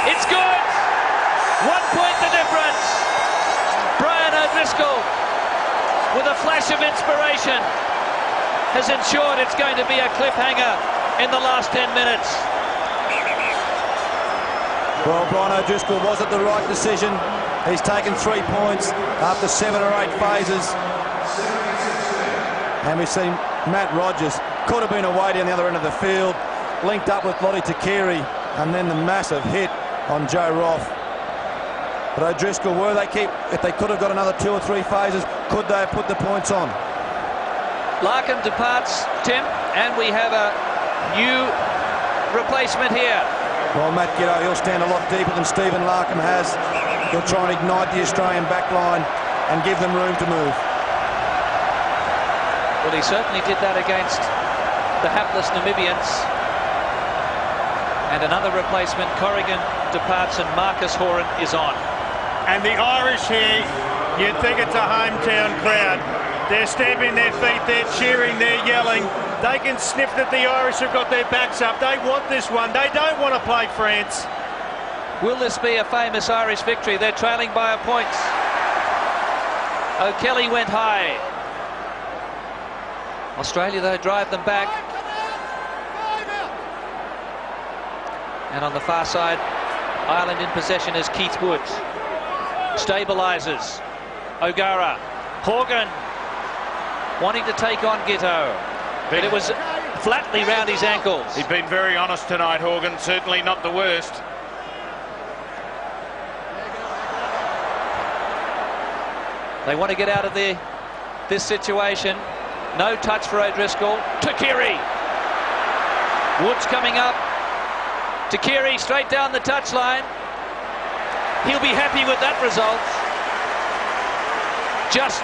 [SPEAKER 1] It's good! 1 point the difference. Brian O'Driscoll, with a flash of inspiration, has ensured it's going to be a cliffhanger in the last 10 minutes.
[SPEAKER 4] Well, Brian O'Driscoll was it the right decision. He's taken 3 points after 7 or 8 phases. And we've seen Matt Rogers, could have been away down the other end of the field, linked up with Lottie Takiri, and then the massive hit on Joe Roth. But O'Driscoll, if they could have got another 2 or 3 phases, could they have put the points on?
[SPEAKER 1] Larkham departs, Tim, and we have a new replacement here.
[SPEAKER 4] Well, Matt Giddo, he'll stand a lot deeper than Stephen Larkham has. He'll try and ignite the Australian backline and give them room to move.
[SPEAKER 1] Well, he certainly did that against the hapless Namibians. And another replacement, Corrigan departs and Marcus Horan is on.
[SPEAKER 2] And the Irish here, you'd think it's a hometown crowd. They're stamping their feet, they're cheering, they're yelling. They can sniff that the Irish have got their backs up. They want this one. They don't want to play France.
[SPEAKER 1] Will this be a famous Irish victory? They're trailing by a point. O'Kelly went high. Australia, though, drive them back. And on the far side, Ireland in possession is Keith Wood. Stabilises. O'Gara. Horgan wanting to take on Giteau. But it was flatly round his ankles.
[SPEAKER 3] He's been very honest tonight, Horgan. Certainly not the worst.
[SPEAKER 1] They want to get out of this situation. No touch for O'Driscoll. Takiri. Woods coming up. Takiri straight down the touchline. He'll be happy with that result. Just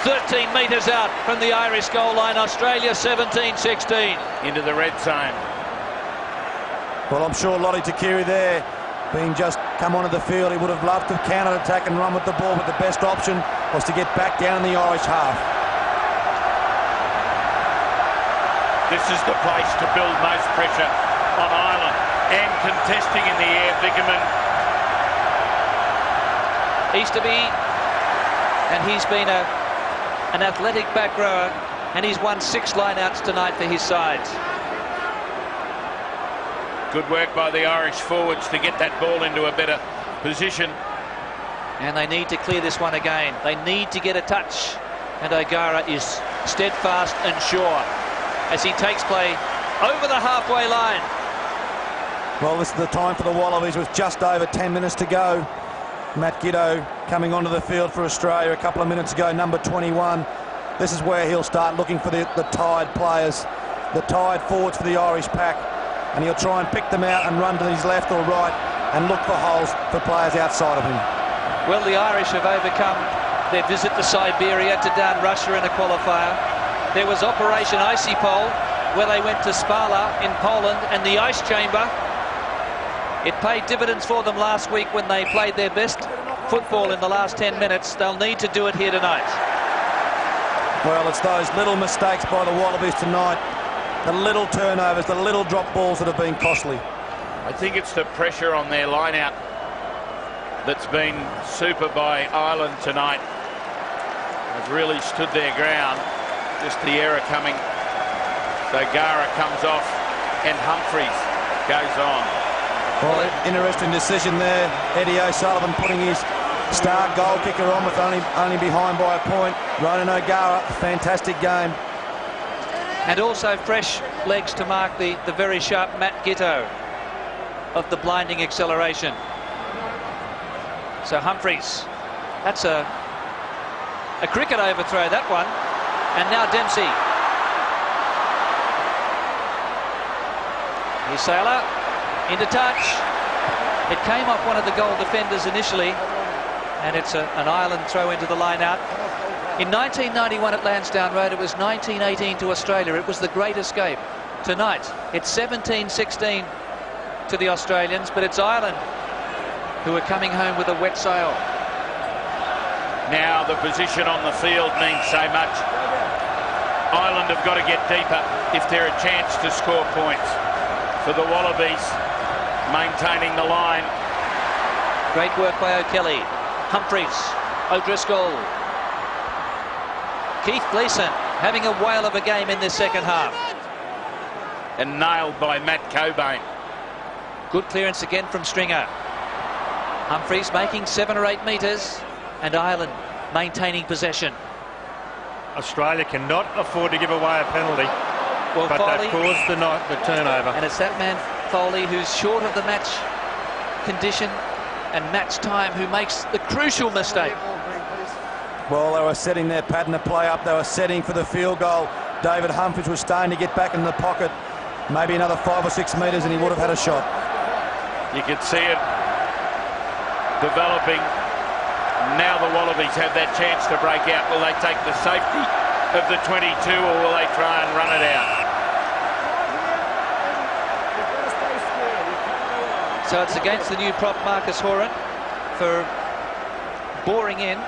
[SPEAKER 1] 13 metres out from the Irish goal line. Australia 17-16.
[SPEAKER 3] Into the red zone.
[SPEAKER 4] Well, I'm sure Lottie Takiri there, being just come onto the field, he would have loved to counter-attack and run with the ball, but the best option was to get back down in the Irish half.
[SPEAKER 3] This is the place to build most pressure on Ireland. And contesting in the air, Vickerman.
[SPEAKER 1] Easterby, and he's been an athletic back rower, and he's won 6 lineouts tonight for his sides.
[SPEAKER 3] Good work by the Irish forwards to get that ball into a better position.
[SPEAKER 1] And they need to clear this one again. They need to get a touch. And O'Gara is steadfast and sure as he takes play over the halfway line.
[SPEAKER 4] Well, this is the time for the Wallabies with just over 10 minutes to go. Matt Giteau coming onto the field for Australia a couple of minutes ago, number 21. This is where he'll start looking for the tired players, the tired forwards for the Irish pack, and he'll try and pick them out and run to his left or right and look for holes for players outside of him.
[SPEAKER 1] Well, the Irish have overcome their visit to Siberia to down Russia in a qualifier. There was Operation Icy Pole, where they went to Spala in Poland and the ice chamber. It paid dividends for them last week when they played their best football in the last 10 minutes. They'll need to do it here tonight.
[SPEAKER 4] Well, it's those little mistakes by the Wallabies tonight, the little turnovers, the little drop balls that have been costly.
[SPEAKER 3] I think it's the pressure on their line-out that's been super by Ireland tonight. They've really stood their ground. Just the error coming. So Gara comes off and Humphries goes on.
[SPEAKER 4] Well, interesting decision there. Eddie O'Sullivan putting his star goal kicker on with only behind by a point. Ronan O'Gara, fantastic game.
[SPEAKER 1] And also fresh legs to mark the very sharp Matt Giteau of the blinding acceleration. So Humphries, that's a cricket overthrow, that one. And now Dempsey. Here's Saylor Into touch. It came off one of the goal defenders initially, and it's an Ireland throw into the line out. In 1991 at Lansdowne Road, it was 1918 to Australia. It was the Great Escape. Tonight, it's 17-16 to the Australians, but it's Ireland who are coming home with a wet sail.
[SPEAKER 3] Now the position on the field means so much. Ireland have got to get deeper if they're a chance to score points. For the Wallabies, maintaining the line.
[SPEAKER 1] Great work by O'Kelly. Humphries, O'Driscoll. Keith Gleeson having a whale of a game in this second half.
[SPEAKER 3] And nailed by Matt Cobain.
[SPEAKER 1] Good clearance again from Stringer. Humphries making 7 or 8 metres, and Ireland maintaining possession.
[SPEAKER 2] Australia cannot afford to give away a penalty,
[SPEAKER 1] well,
[SPEAKER 2] but
[SPEAKER 1] Foley,
[SPEAKER 2] they've caused the turnover.
[SPEAKER 1] And it's that man, Foley, who's short of the match condition and match time, who makes the crucial mistake.
[SPEAKER 4] Well, they were setting their pattern of play up. They were setting for the field goal. David Humphries was starting to get back in the pocket. Maybe another 5 or 6 metres and he would have had a shot.
[SPEAKER 3] You could see it developing. Now the Wallabies have that chance to break out. Will they take the safety of the 22 or will they try and run it out?
[SPEAKER 1] So it's against the new prop Marcus Horan for boring in,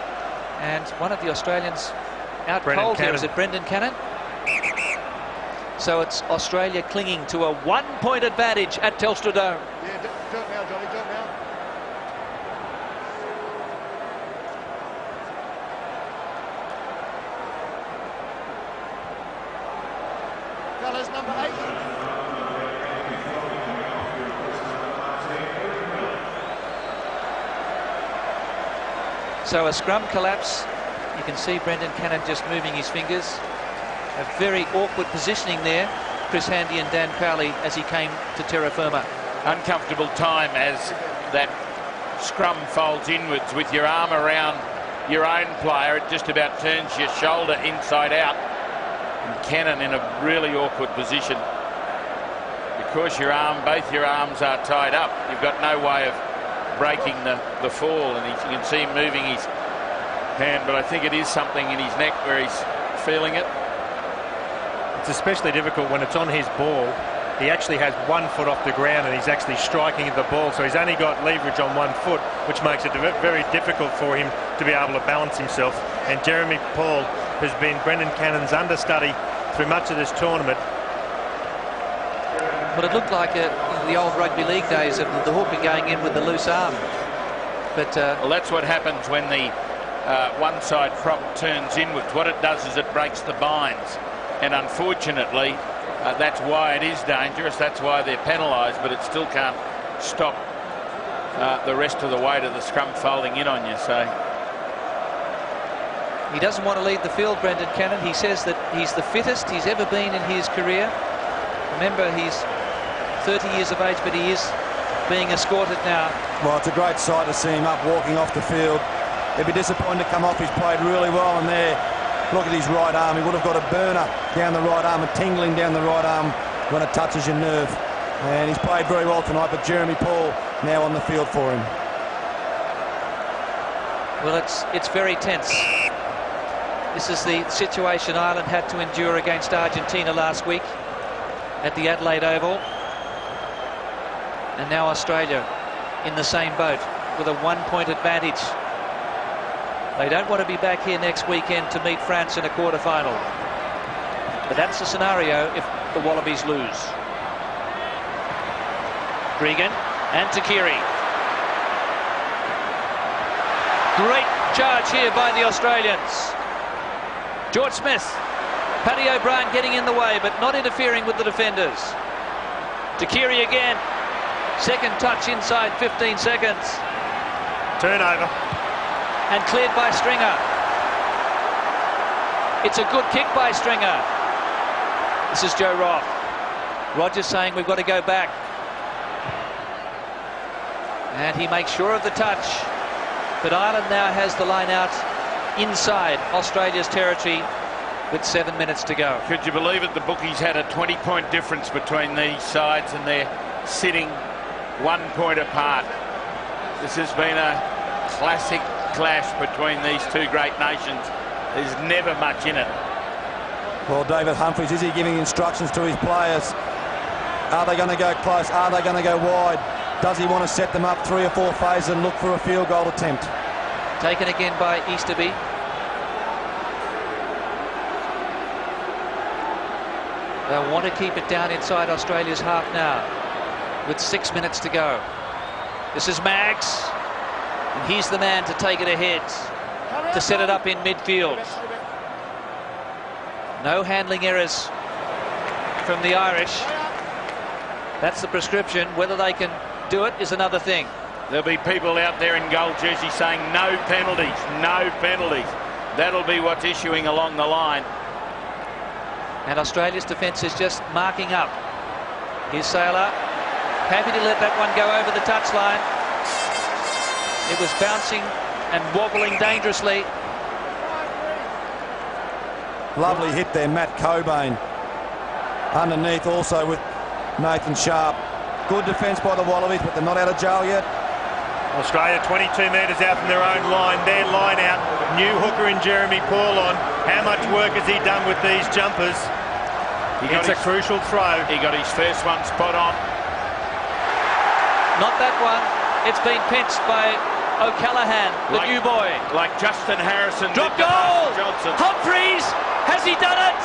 [SPEAKER 1] and one of the Australians out cold here. Is it Brendan Cannon? So it's Australia clinging to a 1-point advantage at Telstra Dome.
[SPEAKER 5] Yeah, do it now, Johnny, do it now. Fellas, number 8.
[SPEAKER 1] So a scrum collapse. You can see Brendan Cannon just moving his fingers. A very awkward positioning there, Chris Handy and Dan Crowley, as he came to terra firma.
[SPEAKER 3] Uncomfortable time as that scrum folds inwards with your arm around your own player. It just about turns your shoulder inside out. And Cannon in a really awkward position. Because both your arms are tied up, you've got no way of breaking the fall, and you can see him moving his hand, but I think it is something in his neck where he's feeling it.
[SPEAKER 2] It's especially difficult when it's on his ball. He actually has 1 foot off the ground and he's actually striking at the ball, so he's only got leverage on 1 foot, which makes it very difficult for him to be able to balance himself. And Jeremy Paul has been Brendan Cannon's understudy through much of this tournament.
[SPEAKER 1] But it looked like the old rugby league days of the hooker going in with the loose arm. But
[SPEAKER 3] well, that's what happens when the one side prop turns inwards. What it does is it breaks the binds, and unfortunately that's why it is dangerous. That's why they're penalised, but it still can't stop the rest of the weight of the scrum folding in on you. So
[SPEAKER 1] he doesn't want to lead the field, Brendan Cannon. He says that he's the fittest he's ever been in his career. Remember, he's 30 years of age, but he is being escorted now. Well, it's a great sight to see him up walking off the field. He'd be disappointed to come off. He's played really well in there. Look at his right arm. He would have got a burner down the right arm, a tingling down the right arm when it touches your nerve. And he's played very well tonight, but Jeremy Paul now on the field for him. Well, it's very tense. This is the situation Ireland had to endure against Argentina last week at the Adelaide Oval. And now Australia in the same boat with a 1-point advantage. They don't want to be back here next weekend to meet France in a quarter-final. But that's the scenario if the Wallabies lose. Gregan and Takiri. Great charge here by the Australians. George Smith, Paddy O'Brien getting in the way, but not interfering with the defenders. Takiri again. Second touch inside 15 seconds.
[SPEAKER 2] Turnover.
[SPEAKER 1] And cleared by Stringer. It's a good kick by Stringer. This is Joe Roth. Rogers saying we've got to go back. And he makes sure of the touch. But Ireland now has the line out inside Australia's territory with 7 minutes to go.
[SPEAKER 3] Could you believe it? The bookies had a 20-point difference between these sides, and they're sitting 1 point apart. This has been a classic clash between these two great nations. There's never much in it.
[SPEAKER 4] Well, David Humphries, is he giving instructions to his players? Are they going to go close? Are they going to go wide? Does he want to set them up 3 or 4 phases and look for a field goal attempt?
[SPEAKER 1] Taken again by Easterby. They'll want to keep it down inside Australia's half now, with 6 minutes to go. This is Mags, and he's the man to take it ahead, to set it up in midfield. No handling errors from the Irish. That's the prescription. Whether they can do it is another thing.
[SPEAKER 3] There'll be people out there in gold jersey saying no penalties, no penalties. That'll be what's issuing along the line.
[SPEAKER 1] And Australia's defence is just marking up. Here's Saylor, happy to let that one go over the touchline. It was bouncing and wobbling dangerously.
[SPEAKER 4] Lovely hit there, Matt Cobain. Underneath also with Nathan Sharp. Good defence by the Wallabies, but they're not out of jail yet.
[SPEAKER 2] Australia 22 metres out from their own line. Their line out. New hooker in Jeremy Paulon. How much work has he done with these jumpers? It's a crucial throw.
[SPEAKER 3] He got his first one spot on.
[SPEAKER 1] Not that one. It's been pinched by O'Callaghan, the new boy.
[SPEAKER 3] Like Justin Harrison.
[SPEAKER 1] Drop goal! Humphries! Has he done it?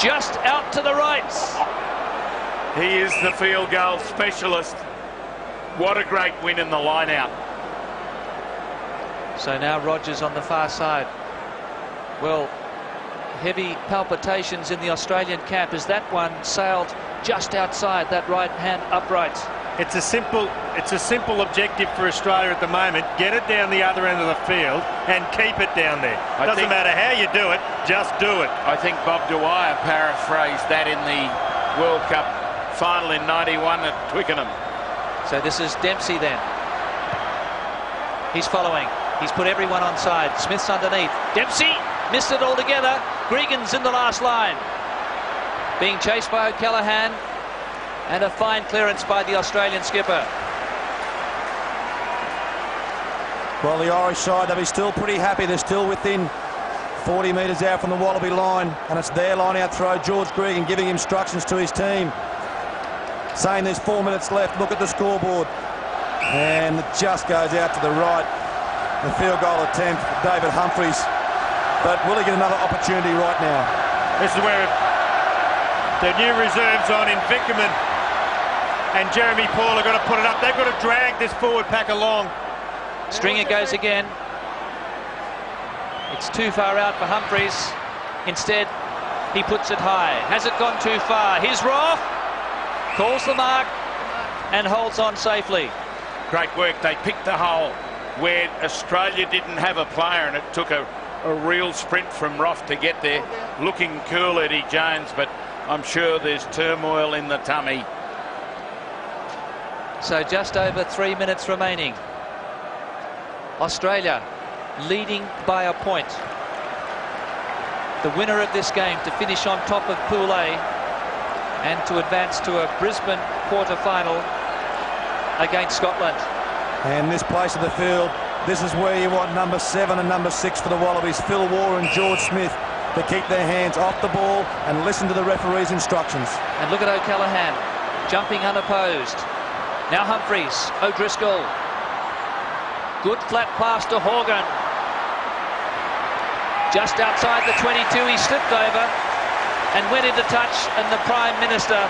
[SPEAKER 1] Just out to the right.
[SPEAKER 3] He is the field goal specialist. What a great win in the line out.
[SPEAKER 1] So now Rogers on the far side. Well, heavy palpitations in the Australian camp as that one sailed just outside that right hand upright.
[SPEAKER 2] It's a simple objective for Australia at the moment. Get it down the other end of the field and keep it down there. Doesn't matter how you do it, just do it.
[SPEAKER 3] I think Bob Dwyer paraphrased that in the World Cup final in '91 at Twickenham.
[SPEAKER 1] So this is Dempsey then. He's following. He's put everyone on side. Smith's underneath. Dempsey missed it altogether. Gregan's in the last line. Being chased by O'Callaghan. And a fine clearance by the Australian skipper.
[SPEAKER 4] Well, the Irish side, they'll be still pretty happy. They're still within 40 metres out from the Wallaby line. And it's their line-out throw. George Gregan giving instructions to his team, saying there's 4 minutes left. Look at the scoreboard. And it just goes out to the right. The field goal attempt, David Humphries. But will he get another opportunity right now?
[SPEAKER 2] This is where the new reserves on in Vickerman and Jeremy Paul have got to put it up. They've got to drag this forward pack along.
[SPEAKER 1] Stringer goes again. It's too far out for Humphries. Instead, he puts it high. Has it gone too far? Here's Roth. Calls the mark and holds on safely.
[SPEAKER 3] Great work. They picked the hole where Australia didn't have a player, and it took a real sprint from Roth to get there. Looking cool, Eddie Jones, but I'm sure there's turmoil in the tummy.
[SPEAKER 1] So just over 3 minutes remaining. Australia leading by a point. The winner of this game to finish on top of Pool A and to advance to a Brisbane quarter-final against Scotland.
[SPEAKER 4] And this place of the field, this is where you want number 7 and number 6 for the Wallabies, Phil Waugh and George Smith, to keep their hands off the ball and listen to the referee's instructions.
[SPEAKER 1] And look at O'Callaghan jumping unopposed. Now Humphries, O'Driscoll. Good flat pass to Horgan. Just outside the 22, he slipped over and went into touch, and the Prime Minister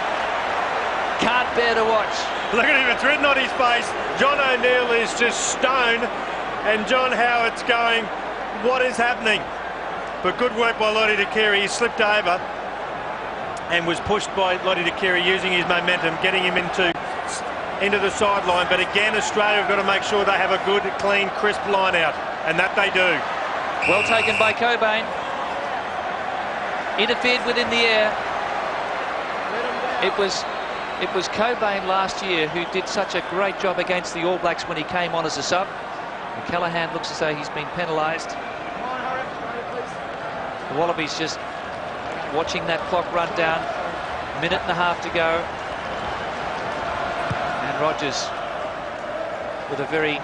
[SPEAKER 1] can't bear to watch.
[SPEAKER 2] Look at him, it's written on his face. John O'Neill is just stone, and John Howard's going, what is happening? But good work by Lottie Dakiri. He slipped over and was pushed by Lottie Dakiri, using his momentum, getting him into the sideline. But again, Australia have got to make sure they have a good, clean, crisp line out, and that they do.
[SPEAKER 1] Well taken by Cobain. Interfered with in the air. It was Cobain last year who did such a great job against the All Blacks when he came on as a sub. And Callaghan looks as though he's been penalised. The Wallabies just watching that clock run down. Minute and a half to go. Rogers with a very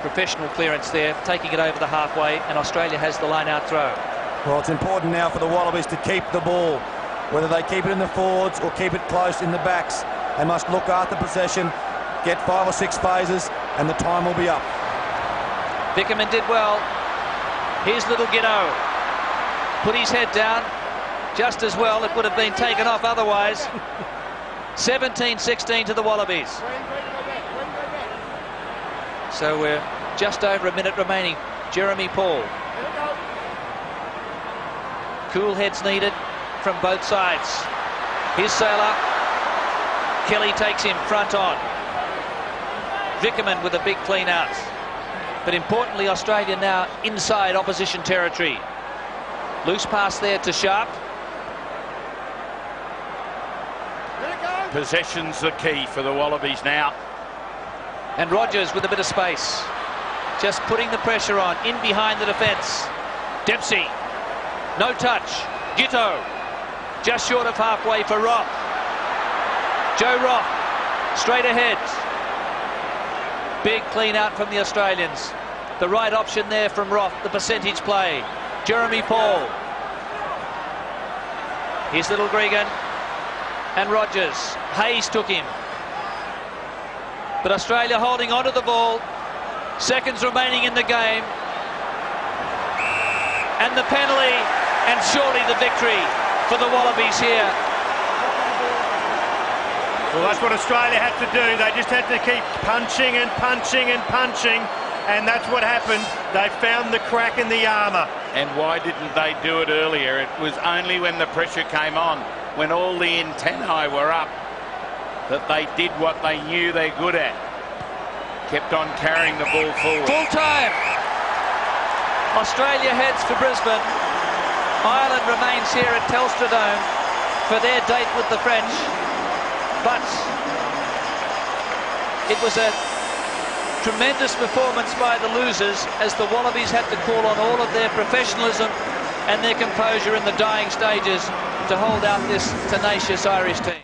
[SPEAKER 1] professional clearance there, taking it over the halfway, and Australia has the line-out throw.
[SPEAKER 4] Well, it's important now for the Wallabies to keep the ball. Whether they keep it in the forwards or keep it close in the backs, they must look after possession, get 5 or 6 phases, and the time will be up.
[SPEAKER 1] Vickerman did well. Here's little Giddo. Put his head down just as well. It would have been taken off otherwise. 17-16 to the Wallabies. So we're just over a minute remaining. Jeremy Paul. Cool heads needed from both sides. Here's Sailor. Kelly takes him front on. Vickerman with a big clean out. But importantly, Australia now inside opposition territory. Loose pass there to Sharp.
[SPEAKER 3] Possession's the key for the Wallabies now.
[SPEAKER 1] And Rogers with a bit of space. Just putting the pressure on, in behind the defence. Dempsey. No touch. Gitto. Just short of halfway for Roth. Joe Roth. Straight ahead. Big clean out from the Australians. The right option there from Roth, the percentage play. Jeremy Paul. Here's little Gregan. And Rogers. Hayes took him. But Australia holding onto the ball. Seconds remaining in the game. And the penalty, and surely the victory for the Wallabies here.
[SPEAKER 2] Well, that's what Australia had to do. They just had to keep punching and punching and punching, and that's what happened. They found the crack in the armour.
[SPEAKER 3] And why didn't they do it earlier? It was only when the pressure came on, when all the antennae were up, that they did what they knew they're good at. Kept on carrying the ball forward.
[SPEAKER 1] Full time. Australia heads for Brisbane. Ireland remains here at Telstra Dome for their date with the French. But it was a tremendous performance by the losers, as the Wallabies had to call on all of their professionalism and their composure in the dying stages to hold out this tenacious Irish team.